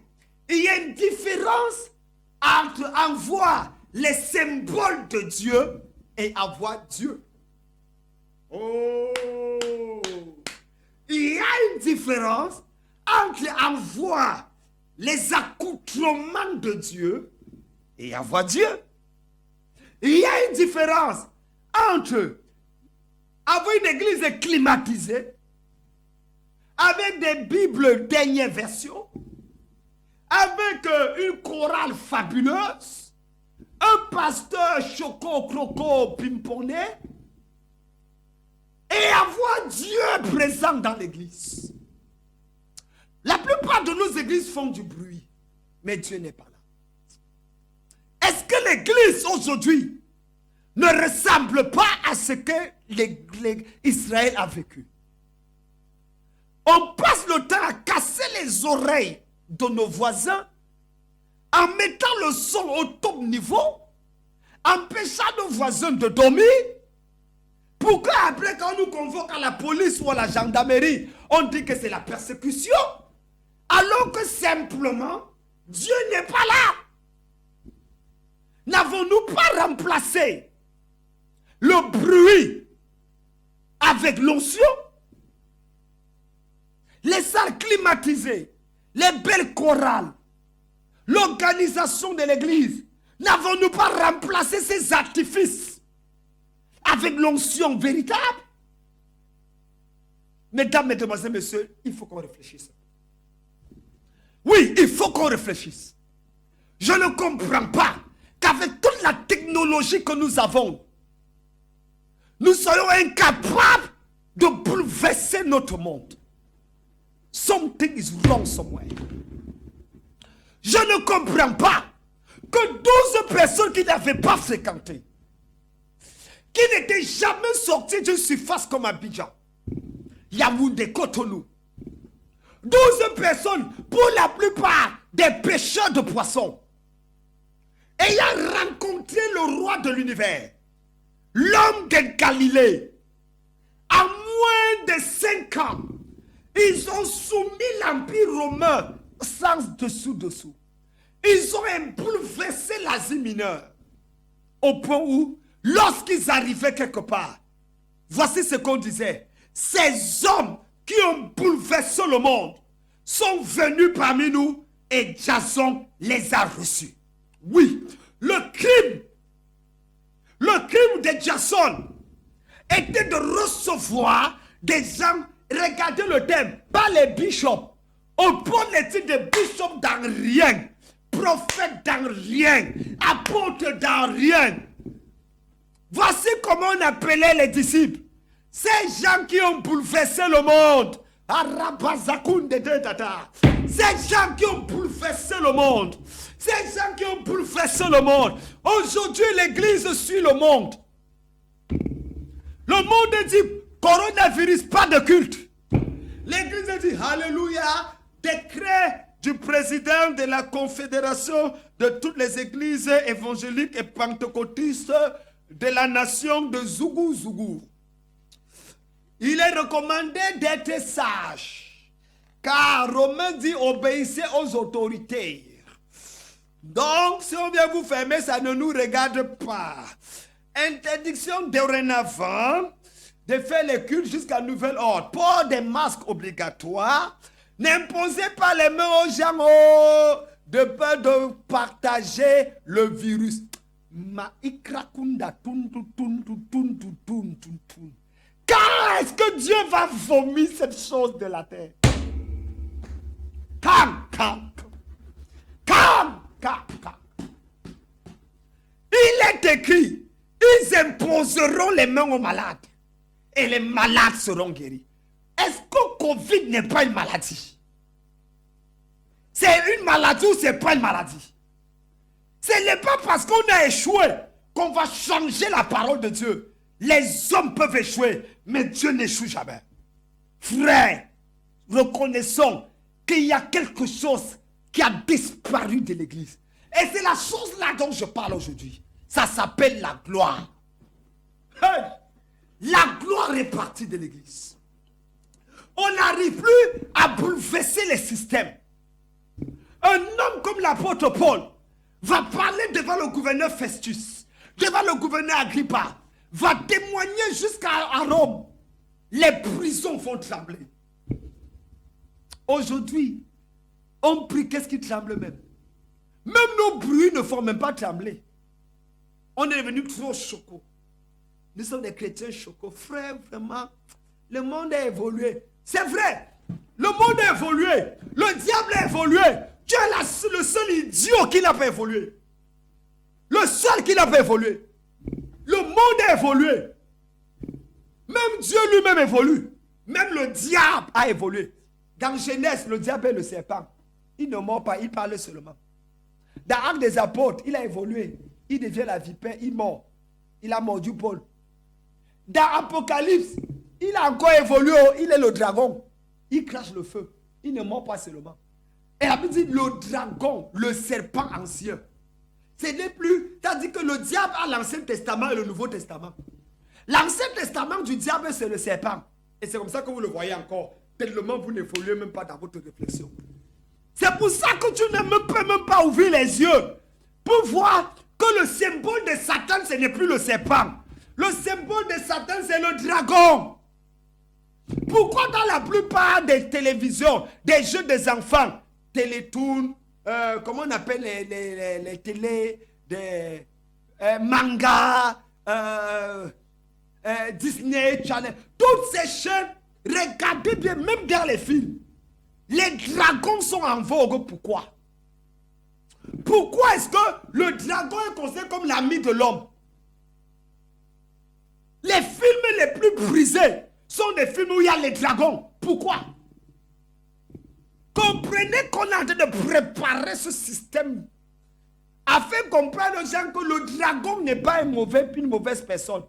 il y a une différence entre avoir les symboles de Dieu et avoir Dieu. Oh! Il y a une différence entre avoir les accoutrements de Dieu et avoir Dieu. Il y a une différence entre avoir une église climatisée, avec des Bibles dernière version, avec une chorale fabuleuse, un pasteur choco, croco, pimponné, et avoir Dieu présent dans l'église. La plupart de nos églises font du bruit, mais Dieu n'est pas là. Est-ce que l'église aujourd'hui ne ressemble pas à ce que Israël a vécu? On passe le temps à casser les oreilles de nos voisins en mettant le son au top niveau, empêchant nos voisins de dormir. Pourquoi après quand on nous convoque à la police ou à la gendarmerie, on dit que c'est la persécution, alors que simplement, Dieu n'est pas là? N'avons-nous pas remplacé le bruit avec l'onction? Les salles climatisées, les belles chorales, l'organisation de l'église, n'avons-nous pas remplacé ces artifices avec l'onction véritable? Mesdames, mesdemoiselles, messieurs, il faut qu'on réfléchisse. Oui, il faut qu'on réfléchisse. Je ne comprends pas qu'avec toute la technologie que nous avons, nous soyons incapables de bouleverser notre monde. Something is wrong somewhere. Je ne comprends pas que 12 personnes qui n'avaient pas fréquenté, qui n'étaient jamais sorties d'une surface comme Abidjan, Yaoundé, Cotonou, 12 personnes, pour la plupart des pêcheurs de poissons, ayant rencontré le roi de l'univers, l'homme de Galilée, en moins de 5 ans, ils ont soumis l'Empire romain sans dessous-dessous. Ils ont bouleversé l'Asie mineure. Au point où, lorsqu'ils arrivaient quelque part, voici ce qu'on disait. Ces hommes qui ont bouleversé le monde sont venus parmi nous et Jason les a reçus. Oui, le crime de Jason était de recevoir des gens. Regardez le thème, pas les bishops. On prend les titres de bishop dans rien, prophète dans rien, apôtre dans rien. Voici comment on appelait les disciples. Ces gens qui ont bouleversé le monde. Ces gens qui ont bouleversé le monde. Ces gens qui ont bouleversé le monde. Aujourd'hui, l'église suit le monde. Le monde dit coronavirus, pas de culte. L'église dit alléluia, décret du président de la confédération de toutes les églises évangéliques et pentecôtistes de la nation de Zougou. Il est recommandé d'être sage, car Romain dit obéissez aux autorités. Donc, si on vient vous fermer, ça ne nous regarde pas. Interdiction dorénavant de faire les cultes jusqu'à nouvel ordre. Port des masques obligatoires. N'imposez pas les mains aux gens de peur de partager le virus. Quand est-ce que Dieu va vomir cette chose de la terre? Calme. Il est écrit, ils imposeront les mains aux malades et les malades seront guéris. Est-ce que Covid n'est pas une maladie? C'est une maladie ou c'est pas une maladie? Ce n'est pas parce qu'on a échoué qu'on va changer la parole de Dieu. Les hommes peuvent échouer, mais Dieu n'échoue jamais. Frère, reconnaissons qu'il y a quelque chose qui a disparu de l'église. Et c'est la chose là dont je parle aujourd'hui. Ça s'appelle la gloire. Hey! La gloire est partie de l'église. On n'arrive plus à bouleverser les systèmes. Un homme comme l'apôtre Paul va parler devant le gouverneur Festus, devant le gouverneur Agrippa, va témoigner jusqu'à Rome. Les prisons vont trembler. Aujourd'hui, on prie, qu'est-ce qui tremble même? Même nos bruits ne font même pas trembler. On est devenu trop chocos. Nous sommes des chrétiens chocos. Frère, vraiment, le monde a évolué. C'est vrai, le monde a évolué. Le diable a évolué. Tu es le seul idiot qui n'a pas évolué. Le seul qui n'a pas évolué. Le monde a évolué. Même Dieu lui-même évolue. Même le diable a évolué. Dans Genèse, le diable est le serpent. Il ne mord pas, il parle seulement. Dans Actes des Apôtres, il a évolué. Il devient la vipère, il mord. Il a mordu Paul. Dans Apocalypse, il a encore évolué. Il est le dragon. Il crache le feu. Il ne mord pas seulement. Et la Bible dit le dragon, le serpent ancien. Ce n'est plus. C'est-à-dire que le diable a l'Ancien Testament et le Nouveau Testament. L'Ancien Testament du diable, c'est le serpent. Et c'est comme ça que vous le voyez encore. Tellement vous n'évoluez même pas dans votre réflexion. C'est pour ça que tu ne peux même pas ouvrir les yeux pour voir que le symbole de Satan, ce n'est plus le serpent. Le symbole de Satan, c'est le dragon. Pourquoi dans la plupart des télévisions, des jeux des enfants, Télétoon, comment on appelle les télés, des mangas, Disney Channel, toutes ces chaînes, regardez bien, même dans les films, les dragons sont en vogue. Pourquoi? Pourquoi est-ce que le dragon est considéré comme l'ami de l'homme? Les films les plus brisés sont des films où il y a les dragons. Pourquoi? Comprenez qu'on est en train de préparer ce système afin de comprendre aux gens que le dragon n'est pas une mauvaise personne.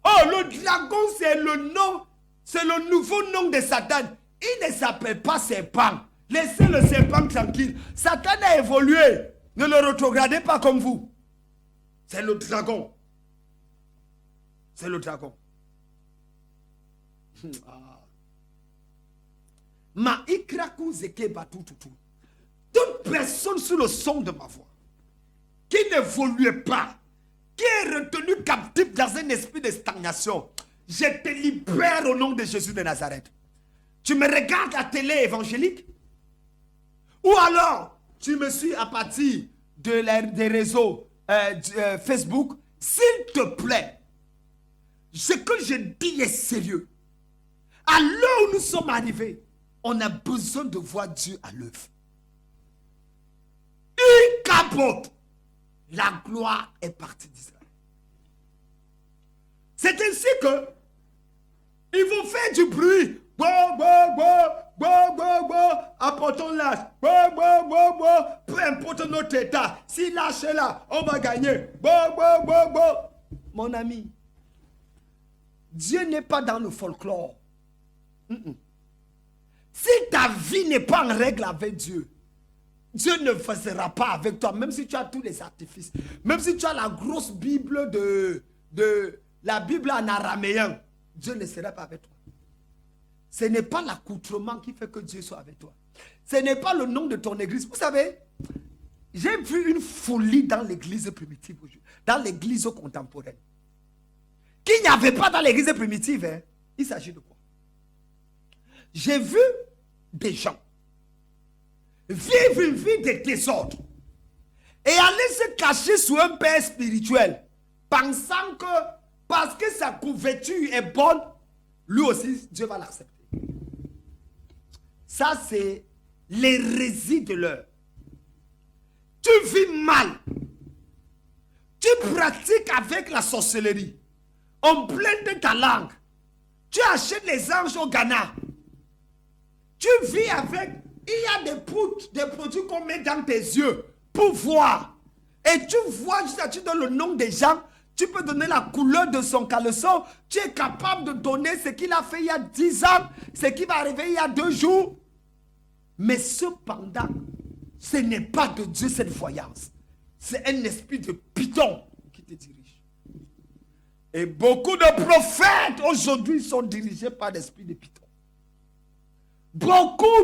Oh, le dragon, c'est le nom, c'est le nouveau nom de Satan. Il ne s'appelle pas serpent. Laissez le serpent tranquille. Satan a évolué. Ne le rétrogradez pas comme vous. C'est le dragon. C'est le dragon. Toute personne sous le son de ma voix qui n'évolue pas, qui est retenu captif dans un esprit de stagnation, je te libère au nom de Jésus de Nazareth. Tu me regardes la télé évangélique? Ou alors, tu me suis à partir des réseaux Facebook? S'il te plaît, ce que je dis est sérieux. À l'heure où nous sommes arrivés, on a besoin de voir Dieu à l'œuvre. Une capote. La gloire est partie d'Israël. C'est ainsi que ils vont faire du bruit. Apportons l'âge. Peu importe notre état. Si l'âge est là, on va gagner. Mon ami, Dieu n'est pas dans le folklore. Si ta vie n'est pas en règle avec Dieu, Dieu ne faisera pas avec toi, même si tu as tous les artifices. Même si tu as la grosse Bible de la Bible en araméen, Dieu ne sera pas avec toi. Ce n'est pas l'accoutrement qui fait que Dieu soit avec toi. Ce n'est pas le nom de ton église. Vous savez, j'ai vu une folie dans l'église primitive, dans l'église contemporaine, qu'il n'y avait pas dans l'église primitive. Hein. Il s'agit de quoi? J'ai vu des gens vivre une vie de désordre et aller se cacher sous un père spirituel, pensant que parce que sa couverture est bonne, lui aussi, Dieu va l'accepter. Ça, c'est l'hérésie de l'heure. Tu vis mal. Tu pratiques avec la sorcellerie. On blinde ta langue. Tu achètes les anges au Ghana. Tu vis avec... Il y a des poutres, des produits qu'on met dans tes yeux pour voir. Et tu vois, tu donnes le nom des gens. tu peux donner la couleur de son caleçon, tu es capable de donner ce qu'il a fait il y a 10 ans, ce qui va arriver il y a 2 jours. Mais cependant, ce n'est pas de Dieu cette voyance. C'est un esprit de python qui te dirige. Et beaucoup de prophètes aujourd'hui sont dirigés par l'esprit de python. Beaucoup.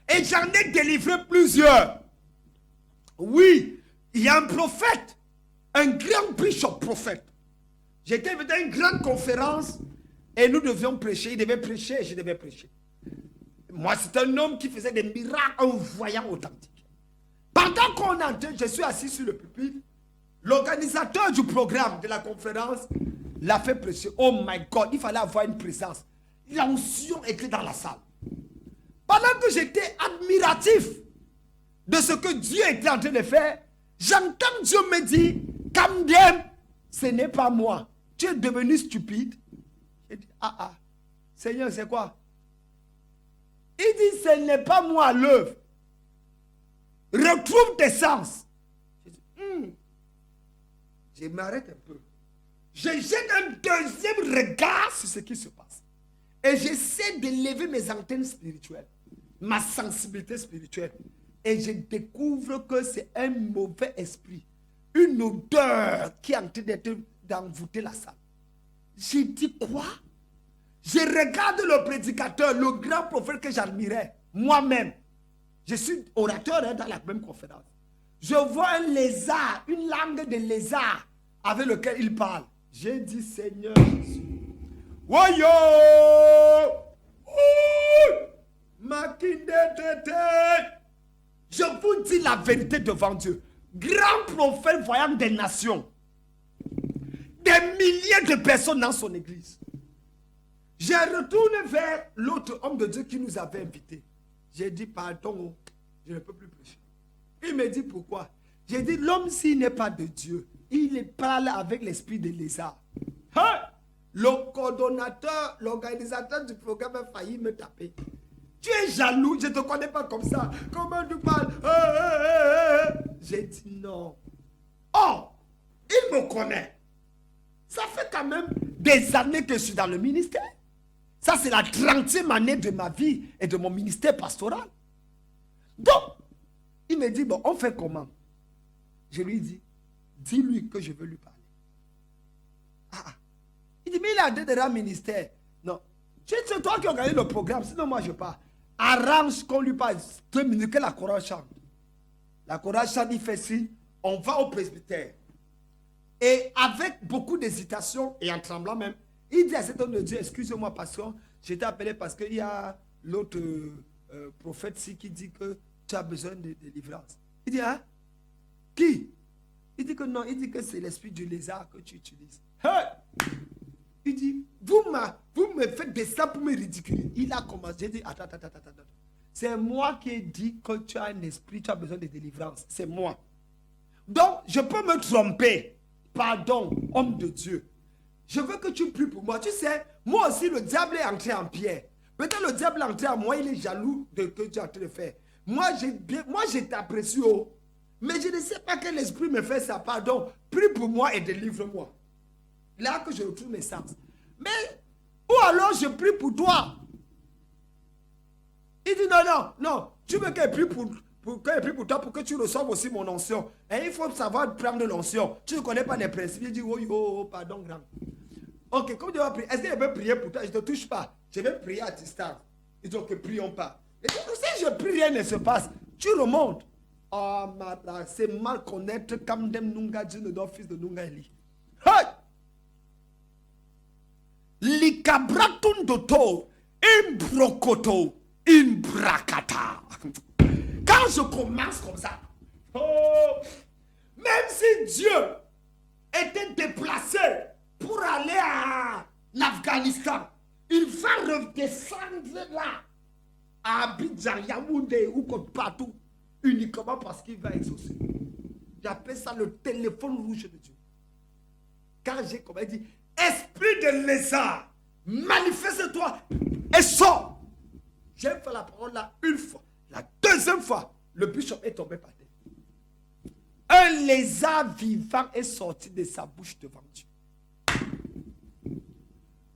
Et j'en ai délivré plusieurs. Oui, il y a un prophète, un grand bishop prophète. J'étais invité à une grande conférence et nous devions prêcher. Il devait prêcher et je devais prêcher. Moi, c'est un homme qui faisait des miracles, un voyant authentique. Pendant qu'on entend, je suis assis sur le pupitre. L'organisateur du programme de la conférence l'a fait prêcher. Oh my God, il fallait avoir une présence. L'onction était dans la salle. Pendant que j'étais admiratif de ce que Dieu était en train de faire, j'entends Dieu me dire, Kamdem, ce n'est pas moi. Tu es devenu stupide. J'ai dit, Seigneur, c'est quoi? Il dit, ce n'est pas moi à l'œuvre. Retrouve tes sens. Je dis, Je m'arrête un peu. Je jette un deuxième regard sur ce qui se passe. Et j'essaie d'élever mes antennes spirituelles, ma sensibilité spirituelle. Et je découvre que c'est un mauvais esprit. Une odeur qui est en train d'envoûter la salle. J'ai dit quoi? Je regarde le prédicateur, le grand prophète que j'admirais, moi-même. Je suis orateur dans la même conférence. Je vois un lézard, une langue de lézard avec lequel il parle. J'ai dit, Seigneur Jésus. Woyo! Je vous dis la vérité devant Dieu. Grand prophète voyant des nations. Des milliers de personnes dans son église. J'ai retourné vers l'autre homme de Dieu qui nous avait invités. J'ai dit, pardon, je ne peux plus prêcher. Il me dit, pourquoi? J'ai dit, l'homme s'il n'est pas de Dieu, il parle avec l'esprit de lézard. Hein? Le coordonnateur, l'organisateur du programme a failli me taper. Tu es jaloux, je ne te connais pas comme ça. Comment tu parles? J'ai dit non. Oh, il me connaît. Ça fait quand même des années que je suis dans le ministère. Ça, c'est la 30e année de ma vie et de mon ministère pastoral. Donc, il me dit, bon, on fait comment? Je lui dis, dis-lui que je veux lui parler. Il dit, mais il a déjà un ministère. Non, c'est toi qui organise le programme, sinon moi je pars. Arrange qu'on lui parle 2 minutes que la chorale chante. La chorale chante, il fait si, on va au presbytère. Et avec beaucoup d'hésitation et en tremblant même, il dit à cet homme de Dieu, excusez-moi pasteur, je t'ai appelé parce qu'il y a l'autre prophète-ci qui dit que tu as besoin de délivrance. Il dit, hein? Qui? Il dit que non, il dit que c'est l'esprit du lézard que tu utilises. Hey! Il dit, vous me faites des ça pour me ridiculiser. Il a commencé, j'ai dit, attends. C'est moi qui ai dit que tu as un esprit, tu as besoin de délivrance. C'est moi. Donc, je peux me tromper. Pardon, homme de Dieu. Je veux que tu pries pour moi. Tu sais, moi aussi, le diable est entré en Pierre. Peut-être le diable est entré en moi, il est jaloux de ce que tu es en train de faire. Moi, je t'apprécie, mais je ne sais pas quel esprit me fait ça. Pardon, prie pour moi et délivre-moi. Là que je retrouve mes sens. Mais, ou alors je prie pour toi. Il dit non. Tu veux qu'elle prie pour toi pour que tu reçoives aussi mon onction. Et il faut savoir prendre l'onction. Tu ne connais pas les principes. Il dit, pardon, grand. Ok, comme tu vas prier, est-ce que je peux prier pour toi? Je ne te touche pas. Je vais prier à distance. Il dit, ok, prions pas. Et si je prie, rien ne se passe. Tu remontes. Oh, madame, c'est mal connaître Kamdem Nunga, Dieu de fils de Nunga Eli. Hey! Likabratun doto, imbrokoto, imbrakata. Quand je commence comme ça, même si Dieu était déplacé pour aller en Afghanistan, il va redescendre là, à Abidjan, Yaoundé ou partout, uniquement parce qu'il va exaucer. J'appelle ça le téléphone rouge de Dieu. Quand j'ai comme il dit, esprit de lézard, manifeste-toi et sors. J'ai fait la parole là une fois. La deuxième fois, le bishop est tombé par terre. un lézard vivant est sorti de sa bouche devant Dieu.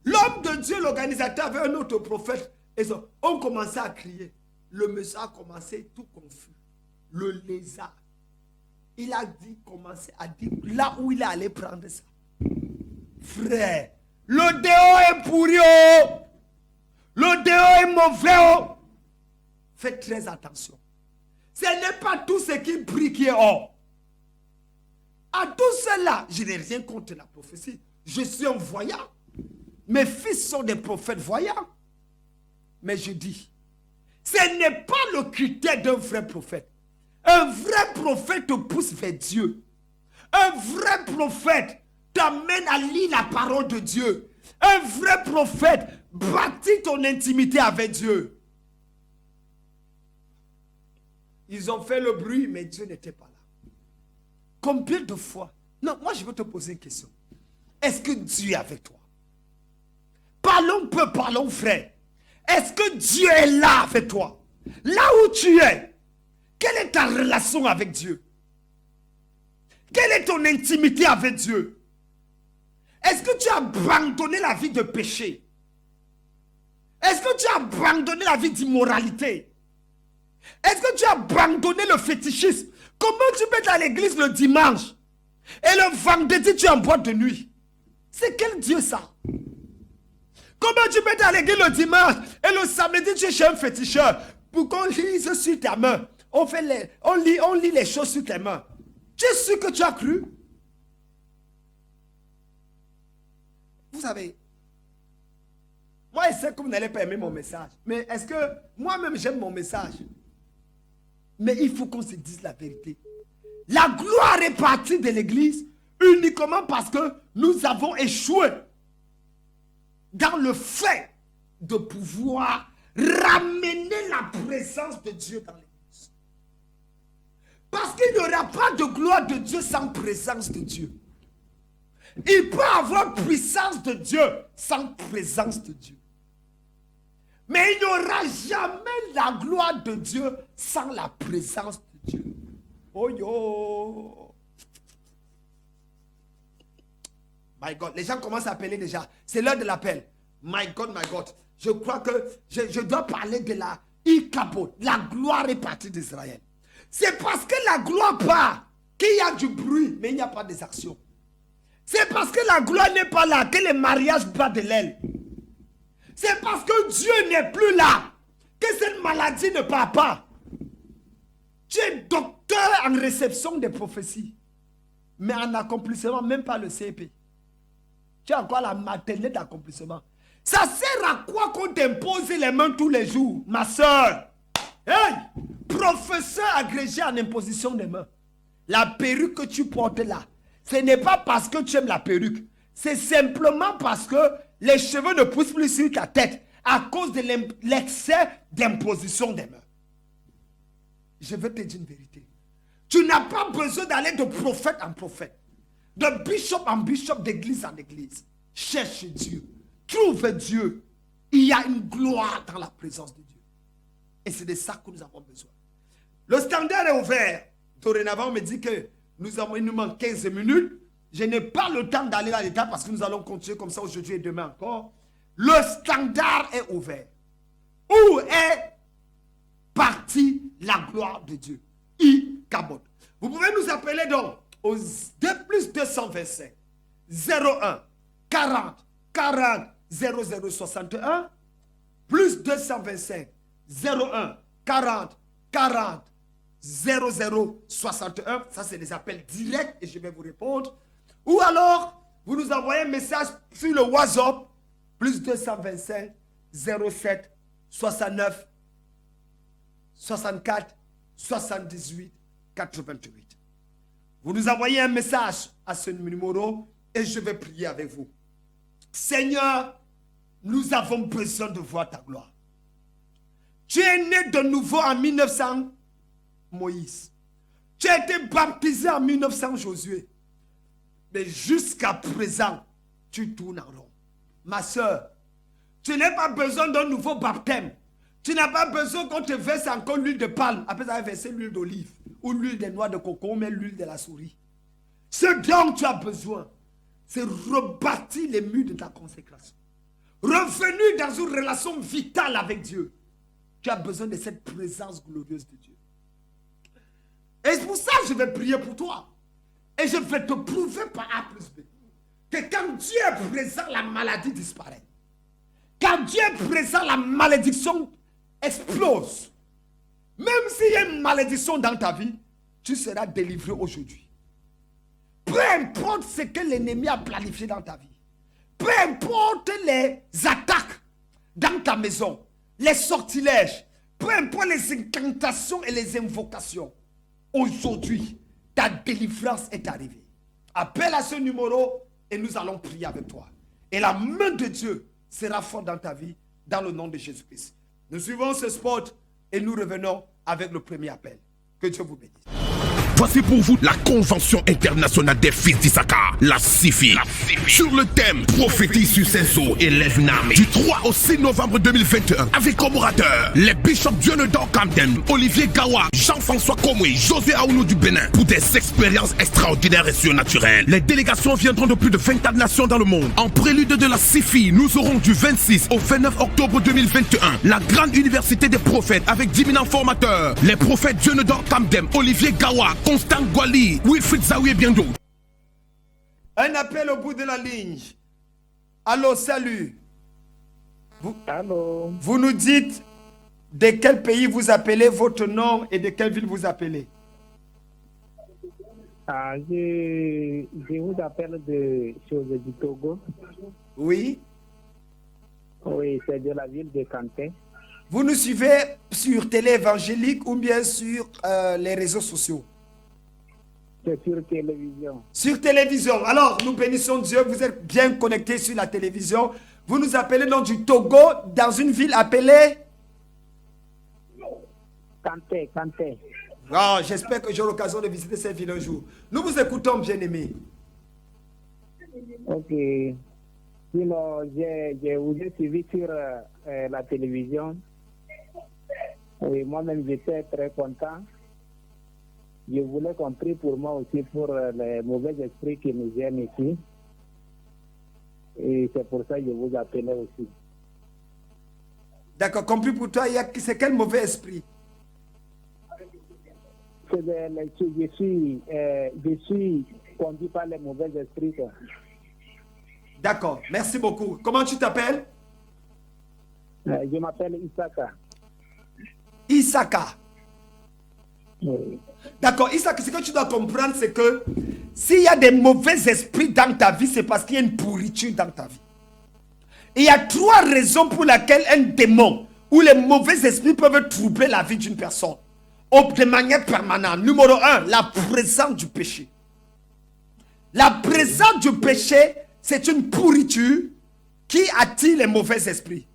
L'homme de Dieu, l'organisateur, avait un autre prophète. Et on commençait à crier. Le monsieur a commencé tout confus. Le lézard. Il a dit, commencé à dire là où il est allé prendre ça. Frère, le déo est pourri. Le déo est mauvais. Faites très attention. Ce n'est pas tout ce qui brille qui est or. À tout cela, je n'ai rien contre la prophétie. Je suis un voyant. Mes fils sont des prophètes voyants. Mais je dis, ce n'est pas le critère d'un vrai prophète. Un vrai prophète te pousse vers Dieu. Un vrai prophète t'amène à lire la parole de Dieu. Un vrai prophète bâtit ton intimité avec Dieu. Ils ont fait le bruit, mais Dieu n'était pas là. Combien de fois? Non, moi je veux te poser une question. Est-ce que Dieu est avec toi? Parlons peu, parlons frère. Est-ce que Dieu est là avec toi? Là où tu es, quelle est ta relation avec Dieu? Quelle est ton intimité avec Dieu? Est-ce que tu as abandonné la vie de péché? Est-ce que tu as abandonné la vie d'immoralité? Est-ce que tu as abandonné le fétichisme? Comment tu peux être à l'église le dimanche et le vendredi tu es en boîte de nuit? C'est quel Dieu ça? Comment tu peux être à l'église le dimanche et le samedi tu es chez un féticheur pour qu'on lise sur ta main? On lit les choses sur tes mains. Tu es sûr que tu as cru? Vous savez, moi je sais que vous n'allez pas aimer mon message. Mais est-ce que moi-même j'aime mon message? Mais il faut qu'on se dise la vérité. La gloire est partie de l'église uniquement parce que nous avons échoué dans le fait de pouvoir ramener la présence de Dieu dans l'église. Parce qu'il n'y aura pas de gloire de Dieu sans présence de Dieu. Il peut avoir puissance de Dieu sans présence de Dieu. Mais il n'y aura jamais la gloire de Dieu sans la présence de Dieu. Oh yo! My God, les gens commencent à appeler déjà. C'est l'heure de l'appel. My God, my God. Je crois que je dois parler de la Ikabot. La gloire est partie d'Israël. C'est parce que la gloire part qu'il y a du bruit, mais il n'y a pas des actions. C'est parce que la gloire n'est pas là que les mariages battent de l'aile. C'est parce que Dieu n'est plus là que cette maladie ne part pas. Tu es docteur en réception des prophéties, mais en accomplissement, même pas le CEP. Tu as encore la maternelle d'accomplissement. Ça sert à quoi qu'on t'impose les mains tous les jours, ma soeur? Hey, professeur agrégé en imposition des mains. La perruque que tu portes là, ce n'est pas parce que tu aimes la perruque. C'est simplement parce que les cheveux ne poussent plus sur ta tête à cause de l'excès d'imposition des mains. Je veux te dire une vérité. Tu n'as pas besoin d'aller de prophète en prophète, de bishop en bishop, d'église en église. Cherche Dieu. Trouve Dieu. Il y a une gloire dans la présence de Dieu. Et c'est de ça que nous avons besoin. Le standard est ouvert. Dorénavant, on me dit que il nous manque 15 minutes. Je n'ai pas le temps d'aller dans l'état parce que nous allons continuer comme ça aujourd'hui et demain encore. Le standard est ouvert. Où est partie la gloire de Dieu? Ikabot. Vous pouvez nous appeler donc au plus 225 01 40 40 00 61 plus 225 01 40 40 00 61. Ça, c'est des appels directs et je vais vous répondre. Ou alors, vous nous envoyez un message sur le WhatsApp plus 225 07 69 64 78 88. Vous nous envoyez un message à ce numéro et je vais prier avec vous. Seigneur, nous avons besoin de voir ta gloire. Tu es né de nouveau en 1900 Moïse. Tu as été baptisé en 1900 Josué. Mais jusqu'à présent, tu tournes en rond. Ma soeur, tu n'as pas besoin d'un nouveau baptême. Tu n'as pas besoin qu'on te verse encore l'huile de palme après avoir versé l'huile d'olive. ou l'huile des noix de coco, mais l'huile de la souris. Ce dont tu as besoin, c'est rebâtir les murs de ta consécration. Revenir dans une relation vitale avec Dieu. Tu as besoin de cette présence glorieuse de Dieu. Et c'est pour ça que je vais prier pour toi. Et je vais te prouver par A plus B que quand Dieu est présent, la maladie disparaît. Quand Dieu est présent, la malédiction explose. Même s'il y a une malédiction dans ta vie, tu seras délivré aujourd'hui. Peu importe ce que l'ennemi a planifié dans ta vie. Peu importe les attaques dans ta maison, les sortilèges, peu importe les incantations et les invocations. Aujourd'hui, ta délivrance est arrivée. Appelle à ce numéro et nous allons prier avec toi. Et la main de Dieu sera forte dans ta vie, dans le nom de Jésus-Christ. Nous suivons ce spot et nous revenons avec le premier appel. Que Dieu vous bénisse. Voici pour vous la Convention internationale des fils d'Issachar, la CIFI. Sur le thème Prophétie sur ses eaux et lève une armée. Du 3 au 6 novembre 2021, avec comme orateurs les bishops Dionedor Kamdem, Olivier Gawa, Jean-François Komwe, José Aounou du Bénin, pour des expériences extraordinaires et surnaturelles. Les délégations viendront de plus de 24 nations dans le monde. En prélude de la CIFI, nous aurons du 26 au 29 octobre 2021 la grande université des prophètes avec 10 000 formateurs. Les prophètes Dionedor Kamdem, Olivier Gawa, Constant Gwali, Wilfried Zawi et bien d'autres. Un appel au bout de la ligne. Allô, salut. Allô. Vous nous dites de quel pays vous appelez, votre nom et de quelle ville vous appelez. Je vous appelle de chose du Togo. Oui. Oui, c'est de la ville de Kanté. Vous nous suivez sur télé évangélique ou bien sur les réseaux sociaux? C'est sur télévision. Sur télévision. Alors, nous bénissons Dieu. Vous êtes bien connectés sur la télévision. Vous nous appelez dans du Togo, dans une ville appelée Kanté, Kanté. Oh, j'espère que j'aurai l'occasion de visiter cette ville un jour. Nous vous écoutons, bien-aimés. Ok. Sinon, je vous ai suivi sur la télévision. Oui, moi-même, j'étais très content. Je voulais qu'on prie pour moi aussi pour les mauvais esprits qui nous viennent ici. Et c'est pour ça que je vous appelais aussi. D'accord, compris pour toi, c'est quel mauvais esprit? Je suis conduit par les mauvais esprits. D'accord, merci beaucoup. Comment tu t'appelles? Je m'appelle Isaka. Isaka. Oui. D'accord, Isaka, ce que tu dois comprendre, c'est que s'il y a des mauvais esprits dans ta vie, c'est parce qu'il y a une pourriture dans ta vie. Et il y a 3 raisons pour lesquelles un démon ou les mauvais esprits peuvent troubler la vie d'une personne de manière permanente. Numéro 1, la présence du péché. La présence du péché, c'est une pourriture qui attire les mauvais esprits.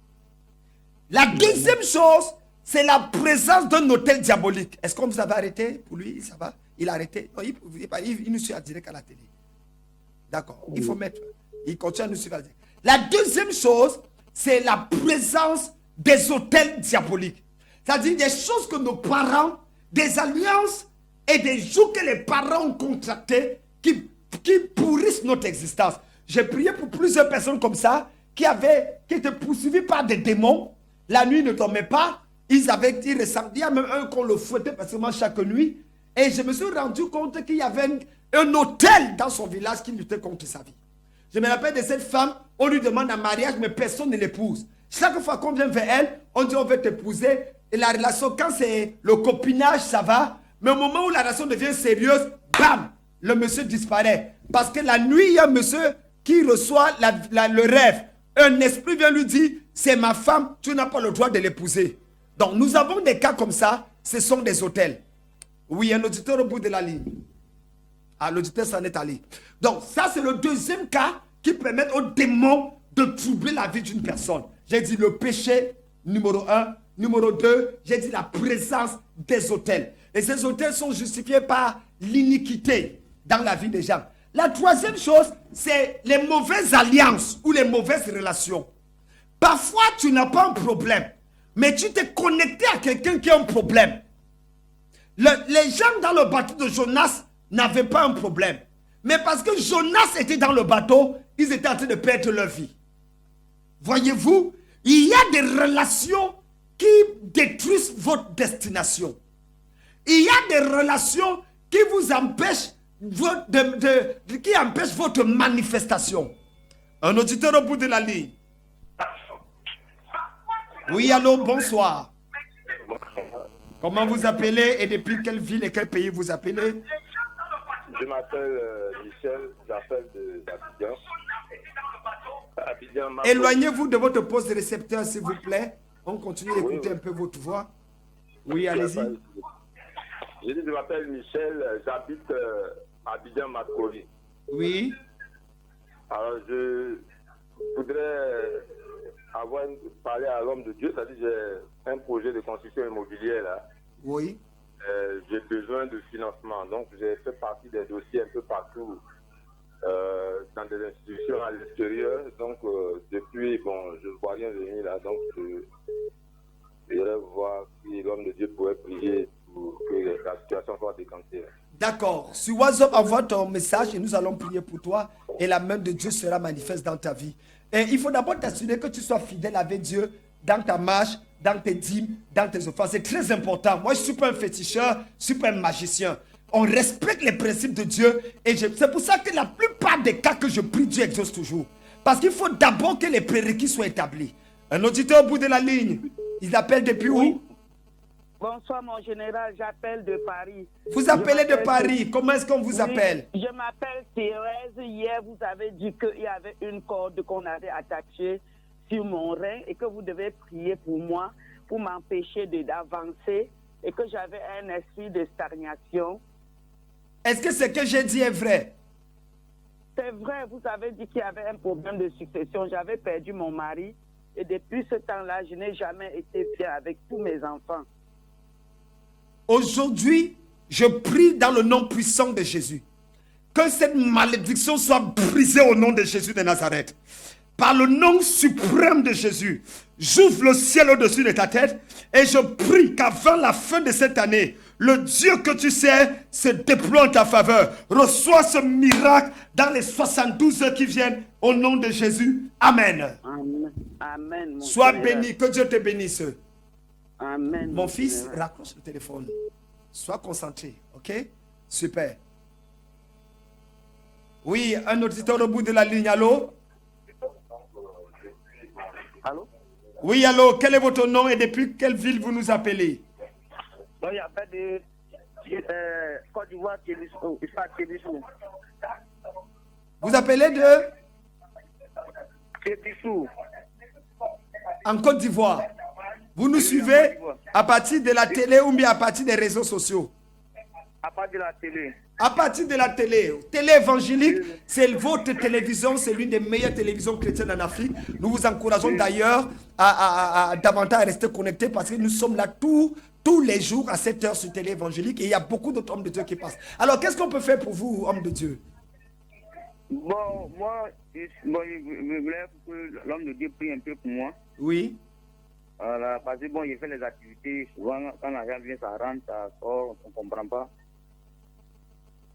La deuxième chose, c'est la présence d'un hôtel diabolique. Est-ce qu'on vous avait arrêté pour lui? Ça va? Il a arrêté? Non, il nous suit à direct à la télé. D'accord. Il faut mettre. Il continue à nous suivre à direct. La deuxième chose, c'est la présence des hôtels diaboliques. C'est-à-dire des choses que nos parents, des alliances et des jours que les parents ont contractés qui pourrissent notre existence. J'ai prié pour plusieurs personnes comme ça qui étaient poursuivies par des démons. La nuit ne dormait pas. Il y a même un qu'on le fouettait pratiquement chaque nuit. Et je me suis rendu compte qu'il y avait un hôtel dans son village qui luttait contre sa vie. Je me rappelle de cette femme, on lui demande un mariage, mais personne ne l'épouse. Chaque fois qu'on vient vers elle, on dit on veut t'épouser. Et la relation, quand c'est le copinage, ça va. Mais au moment où la relation devient sérieuse, bam, le monsieur disparaît. Parce que la nuit, il y a un monsieur qui reçoit le rêve. Un esprit vient lui dire, c'est ma femme, tu n'as pas le droit de l'épouser. Donc nous avons des cas comme ça, ce sont des hôtels. Oui, un auditeur au bout de la ligne. Ah, l'auditeur s'en est allé. Donc ça, c'est le deuxième cas qui permet aux démons de troubler la vie d'une personne. J'ai dit le péché, numéro 1. Numéro 2, j'ai dit la présence des hôtels. Et ces hôtels sont justifiés par l'iniquité dans la vie des gens. La troisième chose, c'est les mauvaises alliances ou les mauvaises relations. Parfois, tu n'as pas un problème, mais tu t'es connecté à quelqu'un qui a un problème. Les gens dans le bateau de Jonas n'avaient pas un problème. Mais parce que Jonas était dans le bateau, ils étaient en train de perdre leur vie. Voyez-vous, il y a des relations qui détruisent votre destination. Il y a des relations qui vous empêchent, qui empêchent votre manifestation. Un auditeur au bout de la ligne. Oui, allô, bonsoir. Comment vous appelez et depuis quelle ville et quel pays vous appelez? Je m'appelle Michel, j'appelle d'Abidjan. Éloignez-vous de votre poste de récepteur, s'il vous plaît. On continue d'écouter un peu votre voix. Oui, allez-y. Je m'appelle Michel, j'habite à Abidjan, Macori. Oui. Alors, je voudrais parler à l'homme de Dieu, c'est-à-dire j'ai un projet de construction immobilière là. Oui. J'ai besoin de financement, donc j'ai fait partie des dossiers un peu partout dans des institutions à l'extérieur. Donc depuis, je ne vois rien venir là, donc je voudrais voir si l'homme de Dieu pourrait prier pour que la situation soit décantée. D'accord. Sur WhatsApp, envoie ton message et nous allons prier pour toi et la main de Dieu sera manifeste dans ta vie. Et il faut d'abord t'assurer que tu sois fidèle avec Dieu dans ta marche, dans tes dîmes, dans tes offrandes. C'est très important. Moi, je ne suis pas un féticheur, je ne suis pas un magicien. On respecte les principes de Dieu et c'est pour ça que la plupart des cas que je prie, Dieu exauce toujours. Parce qu'il faut d'abord que les prérequis soient établis. Un auditeur au bout de la ligne, il appelle depuis où? Bonsoir mon général, j'appelle de Paris. Vous appelez de Paris, comment est-ce qu'on vous appelle? Je m'appelle Thérèse. Hier, vous avez dit qu'il y avait une corde qu'on avait attachée sur mon rein et que vous devez prier pour moi, pour m'empêcher d'avancer et que j'avais un esprit de stagnation. Est-ce que ce que j'ai dit est vrai? C'est vrai, vous avez dit qu'il y avait un problème de succession. J'avais perdu mon mari et depuis ce temps-là, je n'ai jamais été fière avec tous mes enfants. Aujourd'hui, je prie dans le nom puissant de Jésus. Que cette malédiction soit brisée au nom de Jésus de Nazareth. Par le nom suprême de Jésus, j'ouvre le ciel au-dessus de ta tête et je prie qu'avant la fin de cette année, le Dieu que tu sais se déploie en ta faveur. Reçois ce miracle dans les 72 heures qui viennent au nom de Jésus. Amen. Amen. Amen. Sois béni, que Dieu te bénisse. Amen. Mon fils, raccroche le téléphone. Sois concentré, ok? Super. Oui, un auditeur au bout de la ligne, allô? Allô? Oui, allô, quel est votre nom et depuis quelle ville vous nous appelez? Donc, il appelle de Côte d'Ivoire, Tébissou. Vous appelez de? Tébissou. En Côte d'Ivoire. Vous nous suivez à partir de la télé ou bien à partir des réseaux sociaux? À partir de la télé. À partir de la télé. Télé évangélique, c'est votre télévision, c'est l'une des meilleures télévisions chrétiennes en Afrique. Nous vous encourageons d'ailleurs à davantage rester connectés parce que nous sommes là tous les jours à 7 heures sur télé évangélique et il y a beaucoup d'autres hommes de Dieu qui passent. Alors, qu'est-ce qu'on peut faire pour vous, hommes de Dieu? Bon, moi, je voulais que l'homme de Dieu prie un peu pour moi. Oui. Voilà, parce que bon, il fait les activités, souvent quand l'argent vient, ça rentre, ça sort, on ne comprend pas.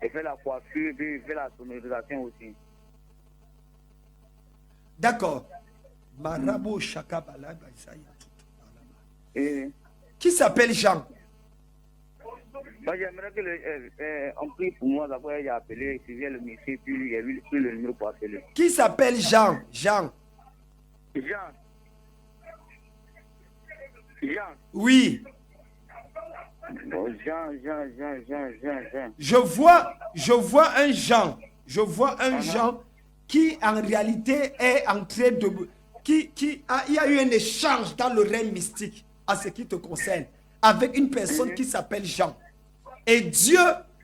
Il fait la coiffure, puis il fait la sonorisation aussi. D'accord. Marabo Shakabala. Et Qui s'appelle Jean? moi, j'aimerais que on prie pour moi, d'abord il a appelé, il vient le monsieur, puis il a vu le numéro pour appeler. Qui s'appelle Jean? Jean. Jean. Oui. Bon, Jean. Je vois un Jean. Je vois un Jean qui en réalité est en train de... il y a eu un échange dans le règne mystique à ce qui te concerne avec une personne qui s'appelle Jean. Et Dieu,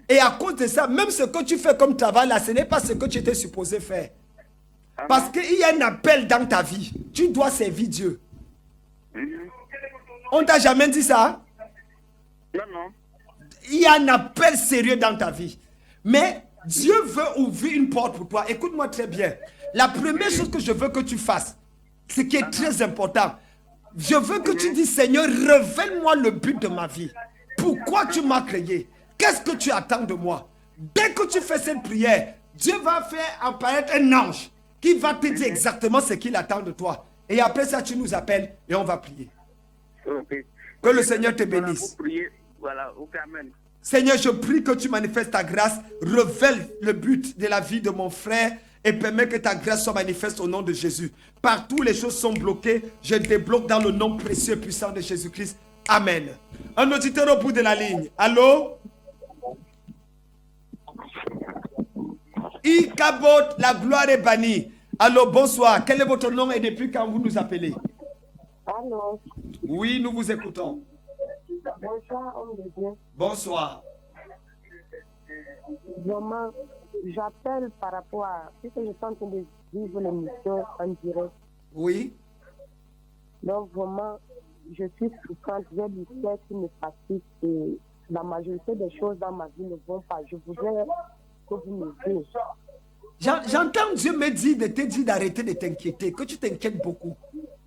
et à cause de ça, même ce que tu fais comme travail là, ce n'est pas ce que tu étais supposé faire. Parce qu'il y a un appel dans ta vie. Tu dois servir Dieu. On t'a jamais dit ça? Non. Il y a un appel sérieux dans ta vie. Mais Dieu veut ouvrir une porte pour toi. Écoute-moi très bien. La première chose que je veux que tu fasses, ce qui est très important, je veux que tu dises, Seigneur, révèle-moi le but de ma vie. pourquoi tu m'as créé? Qu'est-ce que tu attends de moi? Dès que tu fais cette prière, Dieu va faire apparaître un ange qui va te dire exactement ce qu'il attend de toi. Et après ça, tu nous appelles et on va prier. Ok. Que le Seigneur te Voilà, bénisse. vous priez. Voilà, ok, amen. Seigneur, je prie que tu manifestes ta grâce, révèle le but de la vie de mon frère et permets que ta grâce soit manifeste au nom de Jésus. Partout les choses sont bloquées, je débloque dans le nom précieux et puissant de Jésus-Christ. Amen. Un auditeur au bout de la ligne. Allô? Ikabot, la gloire est bannie. Allô, bonsoir. Quel est votre nom et depuis quand vous nous appelez? Allô? Oui, nous vous écoutons. Bonsoir, homme de Dieu. Bonsoir. Vraiment, j'appelle par rapport à ce que je suis en train de vivre l'émission en direct. Oui. Donc, vraiment, je suis souffrante. J'ai du stress qui me fatigue et la majorité des choses dans ma vie ne vont pas. Je voudrais que vous m'aidiez. J'entends Dieu me dire de te dire d'arrêter de t'inquiéter, que tu t'inquiètes beaucoup.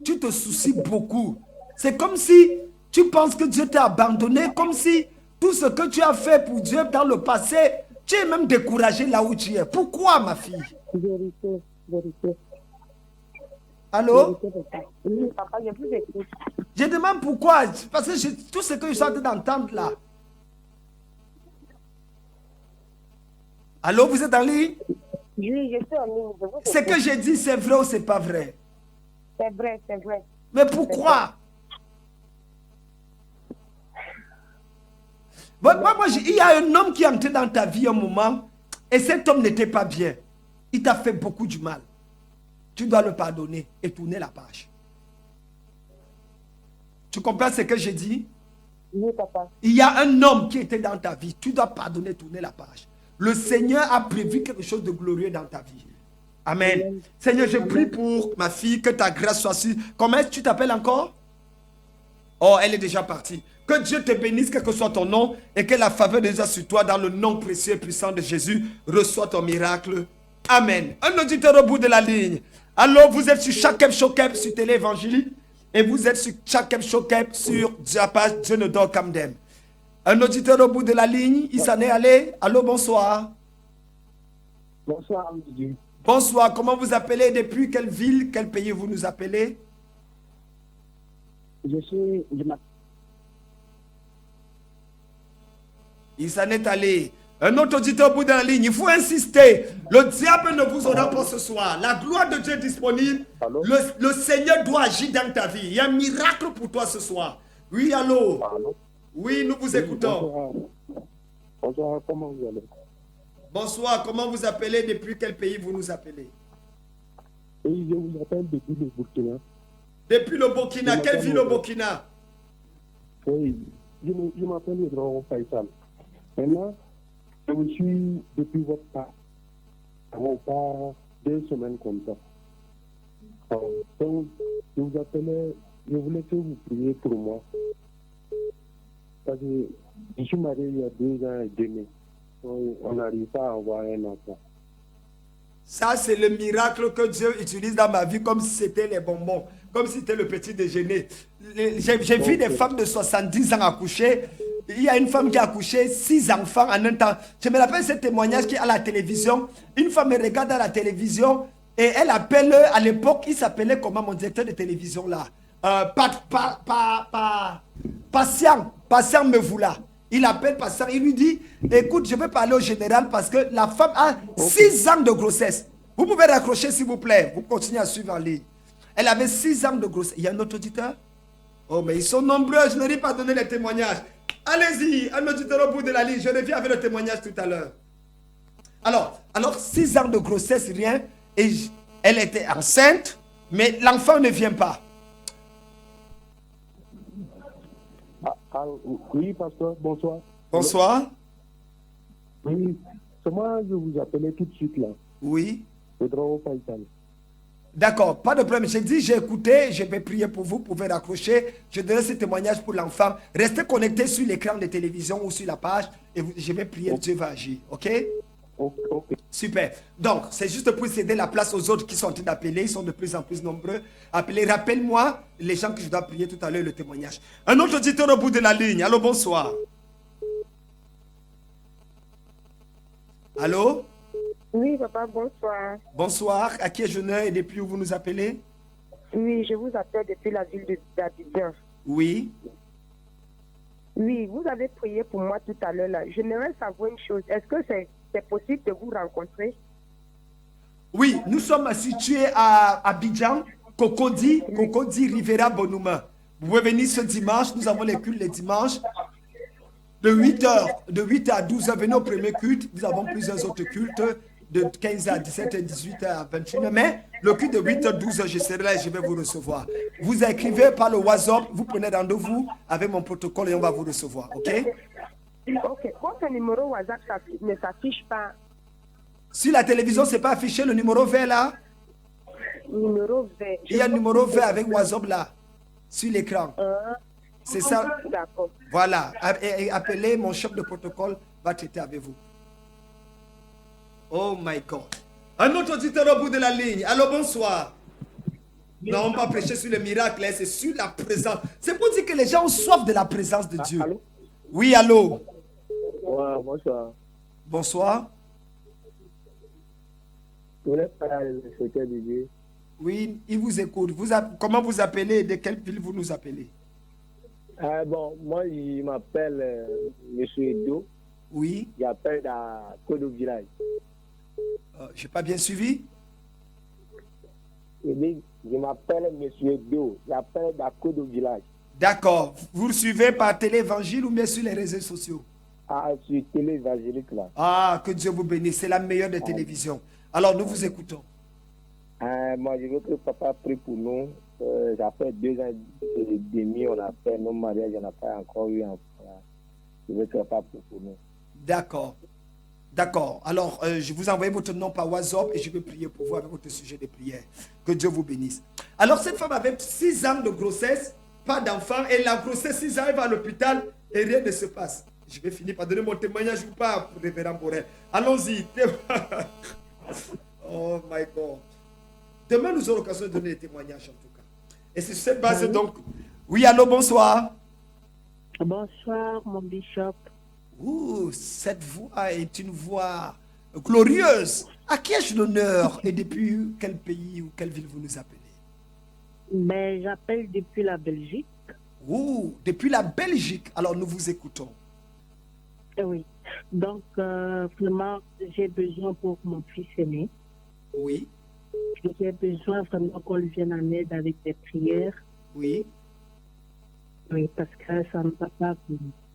Tu te soucies beaucoup. C'est comme si tu penses que Dieu t'a abandonné, comme si tout ce que tu as fait pour Dieu dans le passé, tu es même découragé là où tu es. Pourquoi, ma fille? Vérité, vérité. Allô? Vérité, papa. Oui, papa, je vous écoute. Je demande pourquoi. Parce que tout ce que je suis en train d'entendre là. Allô, vous êtes en ligne? Oui, je suis en ligne. Je vous écoute. Ce que j'ai dit, c'est vrai ou c'est pas vrai? C'est vrai, c'est vrai. Mais pourquoi? Moi, il y a un homme qui est entré dans ta vie un moment et cet homme n'était pas bien. Il t'a fait beaucoup du mal. Tu dois le pardonner et tourner la page. Tu comprends ce que j'ai dit? Oui, papa. Il y a un homme qui était dans ta vie. Tu dois pardonner, tourner la page. Le Seigneur a prévu quelque chose de glorieux dans ta vie. Amen. Amen. Seigneur, je prie pour ma fille, que ta grâce soit sur... Comment est-ce que tu t'appelles encore? Oh, elle est déjà partie. Que Dieu te bénisse, quel que soit ton nom, et que la faveur de Dieu sur toi, dans le nom précieux et puissant de Jésus, reçoit ton miracle. Amen. Un auditeur au bout de la ligne. Alors, vous êtes sur Shakeb Shokeb sur Télé Évangélique, et vous êtes sur Shakeb Shokeb sur la page Dieu ne dort Camden. Un auditeur au bout de la ligne, il s'en est allé. Allô, bonsoir. Bonsoir, Dieu. Bonsoir, comment vous appelez? Depuis quelle ville, quel pays vous nous appelez? Il s'en est allé. Un autre auditeur au bout de la ligne, il faut insister. Le diable ne vous aura pas ce soir. La gloire de Dieu est disponible. Le Seigneur doit agir dans ta vie. Il y a un miracle pour toi ce soir. Oui, allô? Allô? Oui, nous vous écoutons. Bonsoir, comment vous allez? Bonsoir, comment vous appelez? Depuis quel pays vous nous appelez? Oui, je vous appelle depuis le Burkina. Depuis le Burkina, quelle ville au Burkina? Oui, je m'appelle Edron Faisal. Maintenant, je vous suis depuis votre part. On part 2 semaines comme ça. Donc, je vous appelais, je voulais que vous priez pour moi. Parce que je suis marié il y a 2 ans et demi. On n'arrive pas à avoir un enfant. Ça, c'est le miracle que Dieu utilise dans ma vie comme si c'était les bonbons, comme si c'était le petit déjeuner. J'ai vu des femmes de 70 ans accoucher. Il y a une femme qui a accouché 6 enfants en un temps. Je me rappelle ce témoignage qui est à la télévision. Une femme me regarde à la télévision et elle appelle, à l'époque, il s'appelait comment mon directeur de télévision là? Patient me voula. Il appelle Patient, il lui dit, écoute, je vais parler au général parce que la femme a 6 ans de grossesse. Vous pouvez raccrocher s'il vous plaît. Vous continuez à suivre en ligne. Elle avait 6 ans de grossesse. Il y a un autre auditeur? Oh, mais ils sont nombreux, je n'aurais pas donné les témoignages. Allez-y, un auditeur au bout de la ligne. Je reviens avec le témoignage tout à l'heure. Alors 6 ans de grossesse, rien. Et elle était enceinte, mais l'enfant ne vient pas. Oui, pasteur, bonsoir. Bonsoir. Oui, c'est moi, je vous appelais tout de suite là. Oui. Edron Faisal. D'accord, pas de problème. J'ai dit, j'ai écouté, je vais prier pour vous, vous pouvez raccrocher. Je donnerai ce témoignage pour l'enfant. Restez connectés sur l'écran de télévision ou sur la page et je vais prier, Dieu va agir. Ok? Ok. Super. Donc, c'est juste pour céder la place aux autres qui sont en train d'appeler. Ils sont de plus en plus nombreux. Appelez, rappelle-moi les gens que je dois prier tout à l'heure, le témoignage. Un autre auditeur au bout de la ligne. Allô, bonsoir. Allô? Oui, papa, bonsoir. Bonsoir. À qui ai-je honneur et depuis où vous nous appelez? Oui, je vous appelle depuis la ville d'Abidjan. Oui. Oui, vous avez prié pour moi tout à l'heure là. J'aimerais savoir une chose. Est-ce que c'est possible de vous rencontrer? Oui, nous sommes situés à Abidjan, Cocody, Rivera Bonuma. Vous pouvez venir ce dimanche, nous avons les cultes les dimanches. De 8h à 12h, venez au premier culte. Nous avons plusieurs autres cultes de 15h à 17h, 18h à 21h. Mais le culte de 8h à 12h, je serai là et je vais vous recevoir. Vous écrivez par le WhatsApp, vous prenez rendez-vous avec mon protocole et on va vous recevoir. OK? Ok. Votre numéro WhatsApp ne s'affiche pas. Sur la télévision, ce n'est pas affiché le numéro vert là? Numéro vert. Il y a un numéro vert avec WhatsApp là, sur l'écran. C'est ça. D'accord. Voilà. Appelez mon chef de protocole, va traiter avec vous. Oh my God. Un autre auditeur au bout de la ligne. Allô, bonsoir. Non, on va prêcher sur le miracle, c'est sur la présence. C'est pour dire que les gens ont soif de la présence de Dieu. Allô? Oui, allô. Ouais, bonsoir. Bonsoir. Vous n'êtes pas le secrétaire de Dieu. Oui, il vous écoute. Comment vous appelez et de quelle ville vous nous appelez? Bon, moi, il m'appelle Monsieur Edo. Oui. Il appelle à Kodo Village. Je n'ai pas bien suivi. Je m'appelle Monsieur Edo. Il appelle à Kodo Village. D'accord. Vous le suivez par télévangile ou bien sur les réseaux sociaux? Sur télé évangélique là. Ah, que Dieu vous bénisse. C'est la meilleure des télévisions. Alors, nous vous écoutons. Moi, je veux que papa prie pour nous. Ça fait 2 ans et demi, on a fait nos mariages, on n'a pas encore eu un enfant. Je veux que papa prie pour nous. D'accord. D'accord. Alors, je vous envoie votre nom par WhatsApp et je vais prier pour vous avec votre sujet de prière. Que Dieu vous bénisse. Alors, cette femme avait 6 ans de grossesse, pas d'enfant, et la grossesse, 6 ans, elle va à l'hôpital et rien ne se passe. Je vais finir par donner mon témoignage ou pas, révérend Borel. Allons-y. Oh my God. Demain, nous aurons l'occasion de donner des témoignages en tout cas. Et c'est sur cette base donc. Oui, allô, bonsoir. Bonsoir, mon bishop. Ouh, cette voix est une voix glorieuse. À qui ai-je l'honneur et depuis quel pays ou quelle ville vous nous appelez? Ben, j'appelle depuis la Belgique. Ouh, depuis la Belgique. Alors, nous vous écoutons. Oui. Donc, vraiment, j'ai besoin pour mon fils aîné. Oui. J'ai besoin vraiment qu'on lui vienne en aide avec des prières. Oui. Oui, parce que ça ne va pas.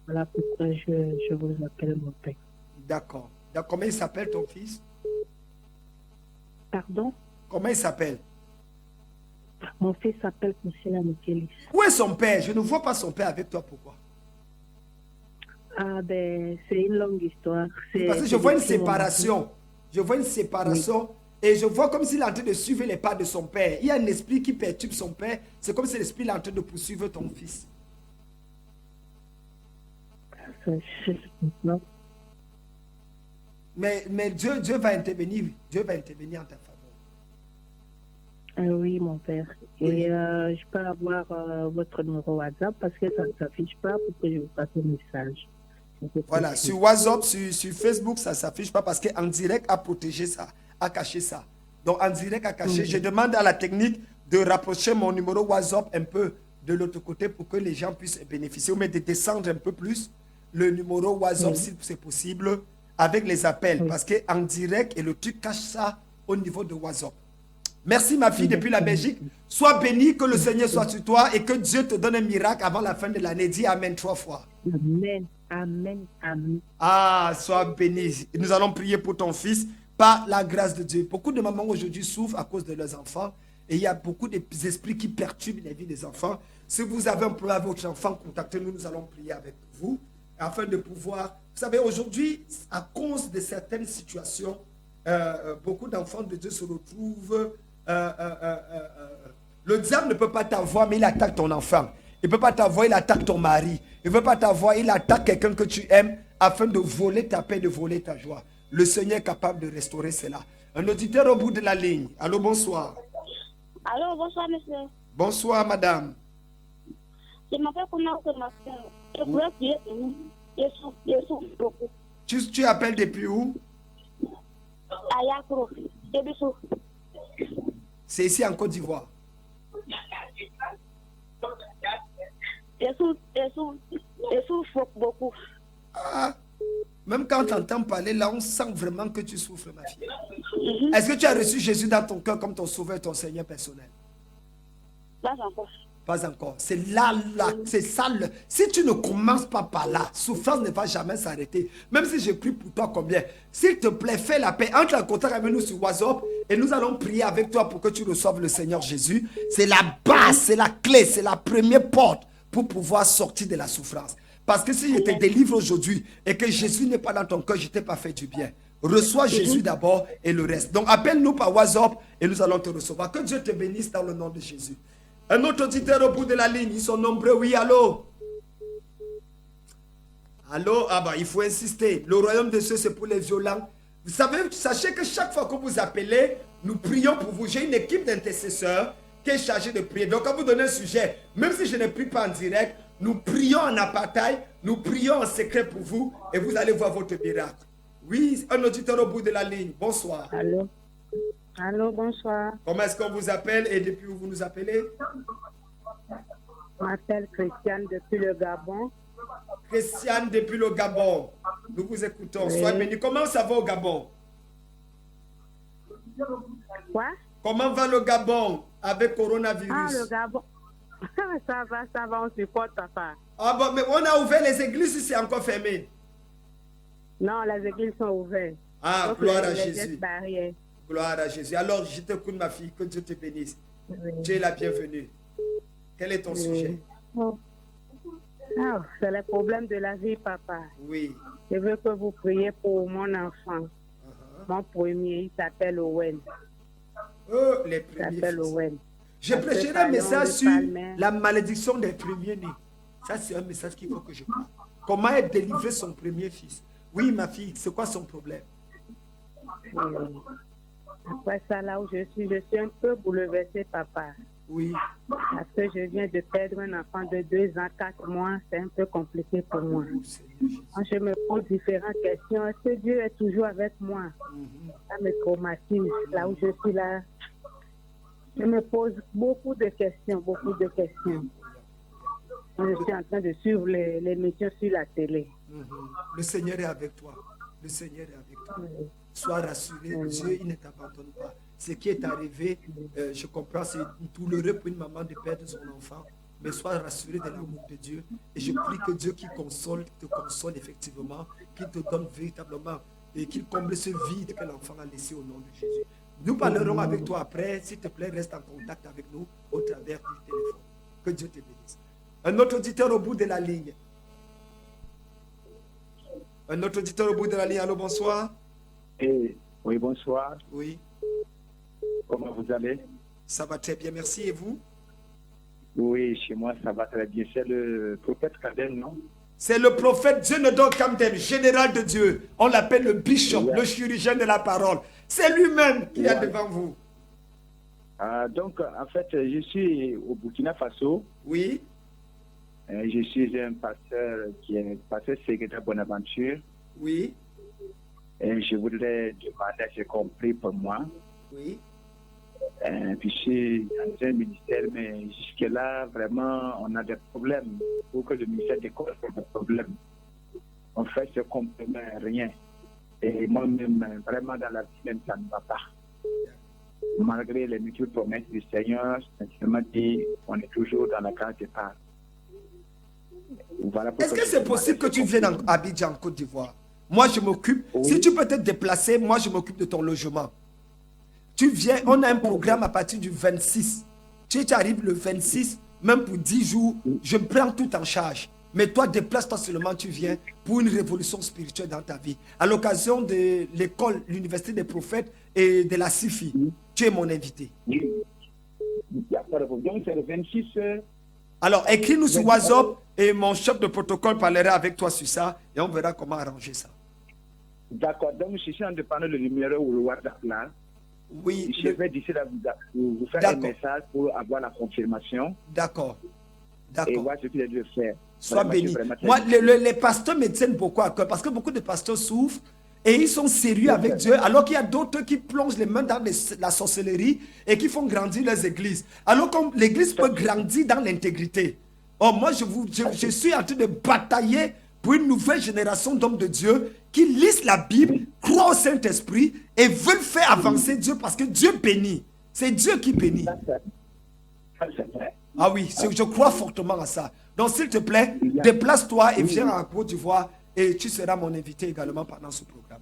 Voilà pourquoi je vous appelle mon père. D'accord. Comment il s'appelle ton fils? Pardon? Comment il s'appelle? Mon fils s'appelle Priscilla Michelis. Où est son père? Je ne vois pas son père avec toi. Pourquoi? Ah ben, c'est une longue histoire. Parce que je vois une séparation. Je vois une séparation. Oui. Et je vois comme s'il est en train de suivre les pas de son père. Il y a un esprit qui perturbe son père. C'est comme si l'esprit est en train de poursuivre ton fils. Non. Mais Dieu va intervenir. Dieu va intervenir en ta faveur. Oui, mon père. Oui. Et je peux avoir votre numéro WhatsApp parce que ça ne s'affiche pas pour que je vous passe un message. Voilà, sur WhatsApp, sur Facebook, ça ne s'affiche pas parce qu'en direct a protégé ça, a caché ça. Donc en direct a caché. Je demande à la technique de rapprocher mon numéro WhatsApp un peu de l'autre côté pour que les gens puissent bénéficier, ou même de descendre un peu plus le numéro WhatsApp si c'est possible avec les appels. Parce qu'en direct, et le truc cache ça au niveau de WhatsApp. Merci ma fille depuis la Belgique. Sois bénie, que le Seigneur soit sur toi et que Dieu te donne un miracle avant la fin de l'année. Dis Amen 3 fois. Amen, amen, amen. Ah, sois béni. Nous allons prier pour ton fils par la grâce de Dieu. Beaucoup de mamans aujourd'hui souffrent à cause de leurs enfants et il y a beaucoup d'esprits qui perturbent la vie des enfants. Si vous avez un problème avec votre enfant, contactez-nous, nous allons prier avec vous afin de pouvoir... Vous savez, aujourd'hui, à cause de certaines situations, beaucoup d'enfants de Dieu se retrouvent... le diable ne peut pas t'avoir, mais il attaque ton enfant. Il ne peut pas t'avoir, il attaque ton mari. Il ne veut pas t'avoir, il attaque quelqu'un que tu aimes afin de voler ta paix, de voler ta joie. Le Seigneur est capable de restaurer cela. Un auditeur au bout de la ligne. Allô, bonsoir. Allô, bonsoir, monsieur. Bonsoir, madame. Je m'appelle Kouna Konasen. Je voulais prier pour nous. Je souffre beaucoup. Tu appelles depuis où? Ayakro. Débissou. C'est ici en Côte d'Ivoire. Et souffre beaucoup. Ah, même quand tu entends parler, là, on sent vraiment que tu souffres, ma fille. Est-ce que tu as reçu Jésus dans ton cœur comme ton sauveur, ton Seigneur personnel? Pas encore. Pas encore. C'est là, c'est ça. Si tu ne commences pas par là, souffrance ne va jamais s'arrêter. Même si je prie pour toi combien. S'il te plaît, fais la paix. Entre en contact avec nous sur WhatsApp et nous allons prier avec toi pour que tu reçoives le Seigneur Jésus. C'est la base, c'est la clé, c'est la première porte pour pouvoir sortir de la souffrance. Parce que si je te délivre aujourd'hui et que Jésus n'est pas dans ton cœur, je ne t'ai pas fait du bien. Reçois Jésus d'abord et le reste. Donc appelle-nous par WhatsApp et nous allons te recevoir. Que Dieu te bénisse dans le nom de Jésus. Un autre auditeur au bout de la ligne, ils sont nombreux. Oui, allô? Allô? Ah bah, il faut insister. Le royaume de Dieu, c'est pour les violents. Vous savez, sachez que chaque fois que vous appelez, nous prions pour vous. J'ai une équipe d'intercesseurs qui est chargée de prier. Donc, quand vous donnez un sujet, même si je ne prie pas en direct, nous prions en apartheid, nous prions en secret pour vous et vous allez voir votre miracle. Oui, un auditeur au bout de la ligne. Bonsoir. Allô? Allô, bonsoir. Comment est-ce qu'on vous appelle et depuis où vous nous appelez? Je m'appelle Christiane depuis le Gabon. Christiane depuis le Gabon. Nous vous écoutons. Oui. Sois béni. Comment ça va au Gabon? Quoi? Comment va le Gabon avec coronavirus? Ah, le Gabon. Ça va, on supporte, papa. Ah bon, mais on a ouvert les églises si c'est encore fermé. Non, les églises sont ouvertes. Ah, donc, gloire à les Jésus. barrières. Gloire à Jésus. Alors, je t'écoute, ma fille. Que Dieu te bénisse. Oui. Tu es la bienvenue. Quel est ton sujet? Oh. Ah, c'est le problème de la vie, papa. Oui. Je veux que vous priez pour mon enfant. Mon premier, il s'appelle Owen. Oh, les Il premiers s'appelle fils. Owen. Je prêcherai un message sur Palmer. la malédiction des premiers-nés. Ça, c'est un message qu'il faut que je parle. Comment est délivré son premier fils? Oui, ma fille, c'est quoi son problème? Après ça, là où je suis un peu bouleversée, papa. Oui. Parce que je viens de perdre un enfant de 2 ans, 4 mois. C'est un peu compliqué pour moi. Quand je me pose différentes questions, est-ce que Dieu est toujours avec moi? Ça me traumatise. Là où je suis là, je me pose beaucoup de questions, Je suis en train de suivre l'émission sur la télé. Le Seigneur est avec toi. Le Seigneur est avec toi. Sois rassuré, Dieu, il ne t'abandonne pas. Ce qui est arrivé, je comprends, c'est douloureux pour une maman de perdre son enfant. Mais sois rassuré de l'amour de Dieu. Et je prie que Dieu qui console, te console effectivement, qu'il te donne véritablement et qu'il comble ce vide que l'enfant a laissé au nom de Jésus. Nous parlerons avec toi après. S'il te plaît, reste en contact avec nous au travers du téléphone. Que Dieu te bénisse. Un autre auditeur au bout de la ligne. Un autre auditeur au bout de la ligne. Allô, bonsoir. Oui, bonsoir. Oui. Comment vous allez? Ça va très bien, merci. Et vous? Oui, chez moi, ça va très bien. C'est le prophète Kadem, non? C'est le prophète Zenodon Kamdem, général de Dieu. On l'appelle le bishop, le chirurgien de la parole. C'est lui-même qui est devant vous. Donc, en fait, je suis au Burkina Faso. Oui. Je suis un pasteur qui est pasteur secrétaire Bonaventure. Oui. Et je voudrais demander à ce qu'on prie pour moi. Oui. Puis je suis dans un ministère, mais jusque-là, vraiment, on a des problèmes. Pour que le ministère décolle, c'est des problèmes. En fait, je ne comprends rien. Et moi-même, vraiment, dans la vie, même, ça ne va pas. Malgré les multiples promesses du Seigneur, sincèrement dit, on est toujours dans la grâce de part. Voilà. Est-ce que c'est possible que tu viennes à Abidjan, Côte d'Ivoire? Moi, je m'occupe. Oui. Si tu peux te déplacer, moi, je m'occupe de ton logement. Tu viens, on a un programme à partir du 26. Tu arrives le 26, même pour 10 jours, je prends tout en charge. Mais toi, déplace-toi seulement, tu viens pour une révolution spirituelle dans ta vie. À l'occasion de l'école, l'université des prophètes et de la SIFI, tu es mon invité. Donc, c'est le 26. Alors, écris-nous sur WhatsApp et mon chef de protocole parlera avec toi sur ça et on verra comment arranger ça. D'accord. Donc, je suis en train de prendre le numéro ou le WhatsApp là. Oui. Je vais d'ici là vous faire un message pour avoir la confirmation. D'accord. Et voir ce qu'il doit faire. Sois béni. Moi, les pasteurs me tiennent beaucoup à cœur parce que beaucoup de pasteurs souffrent et ils sont sérieux avec Dieu, alors qu'il y a d'autres qui plongent les mains dans la sorcellerie et qui font grandir leurs églises. Alors que l'église peut grandir dans l'intégrité. Oh, moi, je suis en train de batailler pour une nouvelle génération d'hommes de Dieu qui lisent la Bible, croient au Saint-Esprit et veulent faire avancer Dieu parce que Dieu bénit. C'est Dieu qui bénit. Ah oui, je crois fortement à ça. Donc, s'il te plaît, déplace-toi et viens en Côte d'Ivoire et tu seras mon invité également pendant ce programme.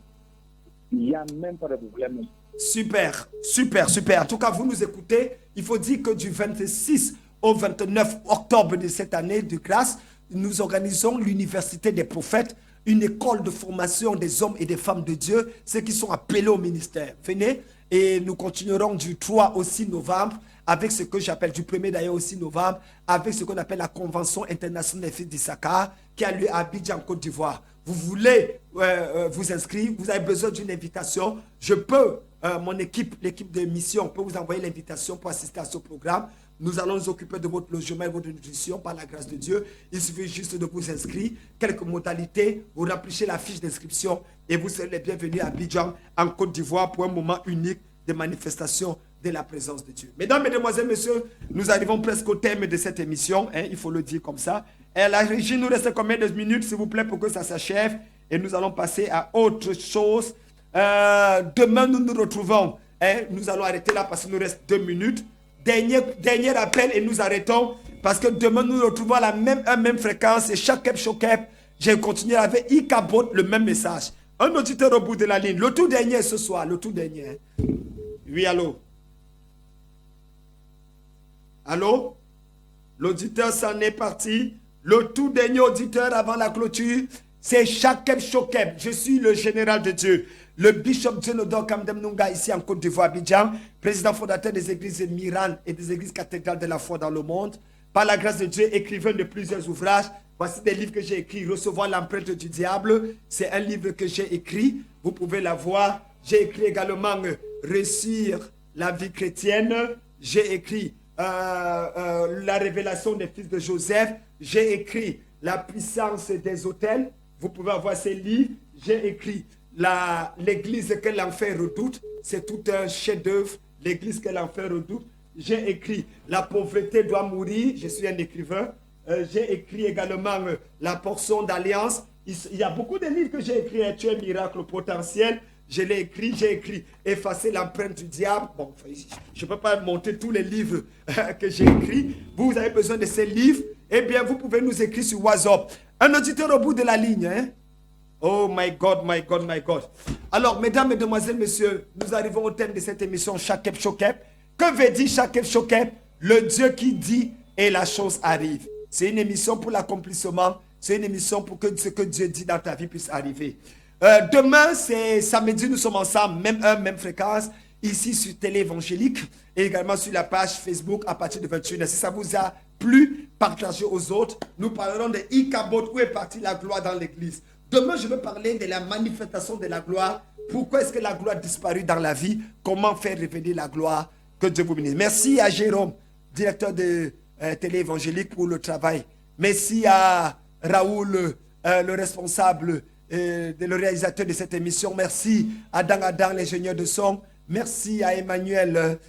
Il n'y a même pas de problème. Super, super, super. En tout cas, vous nous écoutez. Il faut dire que du 26 au 29 octobre de cette année de grâce, nous organisons l'Université des prophètes, une école de formation des hommes et des femmes de Dieu, ceux qui sont appelés au ministère. Venez et nous continuerons du 3 au 6 novembre avec ce que j'appelle, du 1er d'ailleurs au 6 novembre, avec ce qu'on appelle la Convention internationale des fils d'Issachar qui a lieu à Abidjan, en Côte d'Ivoire. Vous voulez vous inscrire, vous avez besoin d'une invitation, je peux, mon équipe, l'équipe de mission, peut vous envoyer l'invitation pour assister à ce programme. Nous allons nous occuper de votre logement et de votre nutrition par la grâce de Dieu. Il suffit juste de vous inscrire. Quelques modalités, vous remplissez la fiche d'inscription et vous serez les bienvenus à Abidjan, en Côte d'Ivoire, pour un moment unique de manifestation de la présence de Dieu. Mesdames, Mesdemoiselles, Messieurs, nous arrivons presque au terme de cette émission, hein, il faut le dire comme ça. Et la régie nous reste combien de minutes, s'il vous plaît, pour que ça s'achève. Et nous allons passer à autre chose. Demain, nous nous retrouvons. Hein, nous allons arrêter là parce qu'il nous reste 2 minutes. Dernier appel et nous arrêtons parce que demain nous nous retrouvons à la même fréquence et chaque Shokep, j'ai continué avec Ikabot le même message. Un auditeur au bout de la ligne. Le tout dernier ce soir, le tout dernier. Oui, allô? Allô? L'auditeur s'en est parti. Le tout dernier auditeur avant la clôture, c'est Shakeb Shokeb. Je suis le général de Dieu. Le bishop Djenodor Kamdem Nunga ici en Côte d'Ivoire, Abidjan, président fondateur des églises Miran et des églises cathédrales de la foi dans le monde. Par la grâce de Dieu, écrivain de plusieurs ouvrages. Voici des livres que j'ai écrits. Recevoir l'empreinte du diable, c'est un livre que j'ai écrit. Vous pouvez la voir. J'ai écrit également Réussir la vie chrétienne. J'ai écrit La révélation des fils de Joseph. J'ai écrit La puissance des autels. Vous pouvez avoir ces livres. J'ai écrit l'église que l'enfer redoute, c'est tout un chef-d'œuvre, l'église que l'enfer redoute. J'ai écrit La pauvreté doit mourir, je suis un écrivain. J'ai écrit également La portion d'alliance. Il y a beaucoup de livres que j'ai écrits, Tu es miracle potentiel. Je l'ai écrit, j'ai écrit Effacer l'empreinte du diable. Bon, je ne peux pas montrer tous les livres que j'ai écrits. Vous avez besoin de ces livres, eh bien, vous pouvez nous écrire sur WhatsApp. Un auditeur au bout de la ligne, hein? Oh my God, my God, my God. Alors, mesdames, mesdemoiselles, messieurs, nous arrivons au thème de cette émission, Shakeb Shokeb. Que veut dire Shakeb Shokeb? Le Dieu qui dit et la chose arrive. C'est une émission pour l'accomplissement. C'est une émission pour que ce que Dieu dit dans ta vie puisse arriver. Demain, c'est samedi, nous sommes ensemble, même heure, même fréquence, ici sur Télé Évangélique et également sur la page Facebook à partir de 21h. Si ça vous a plu, partagez aux autres. Nous parlerons de Ikabot, où est partie la gloire dans l'église. Demain, je vais parler de la manifestation de la gloire. Pourquoi est-ce que la gloire a disparu dans la vie? Comment faire revenir la gloire? Que Dieu vous bénisse. Merci à Jérôme, directeur de Télé Évangélique, pour le travail. Merci à Raoul, le responsable, le réalisateur de cette émission. Merci à Adam, l'ingénieur de son. Merci à Emmanuel,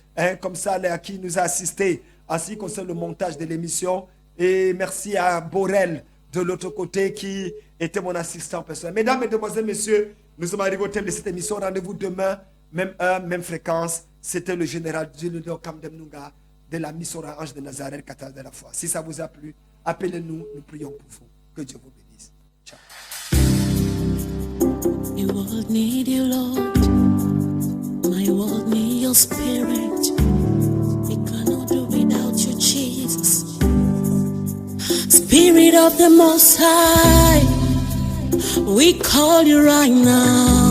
comme ça, à qui nous a assisté, ainsi concerne le montage de l'émission. Et merci à Borel, de l'autre côté, qui était mon assistant personnel. Mesdames, Mesdemoiselles, Messieurs, nous sommes arrivés au thème de cette émission. Rendez-vous demain, même heure, même fréquence. C'était le général Djenodor Kamdem Nunga de la mission Ange de Nazareth, cathédrale de la foi. Si ça vous a plu, appelez-nous, nous prions pour vous. Que Dieu vous bénisse. Ciao. My world need you, Lord. My world need your spirit. We cannot do without you, Jesus. Spirit of the Most High, we call you right now.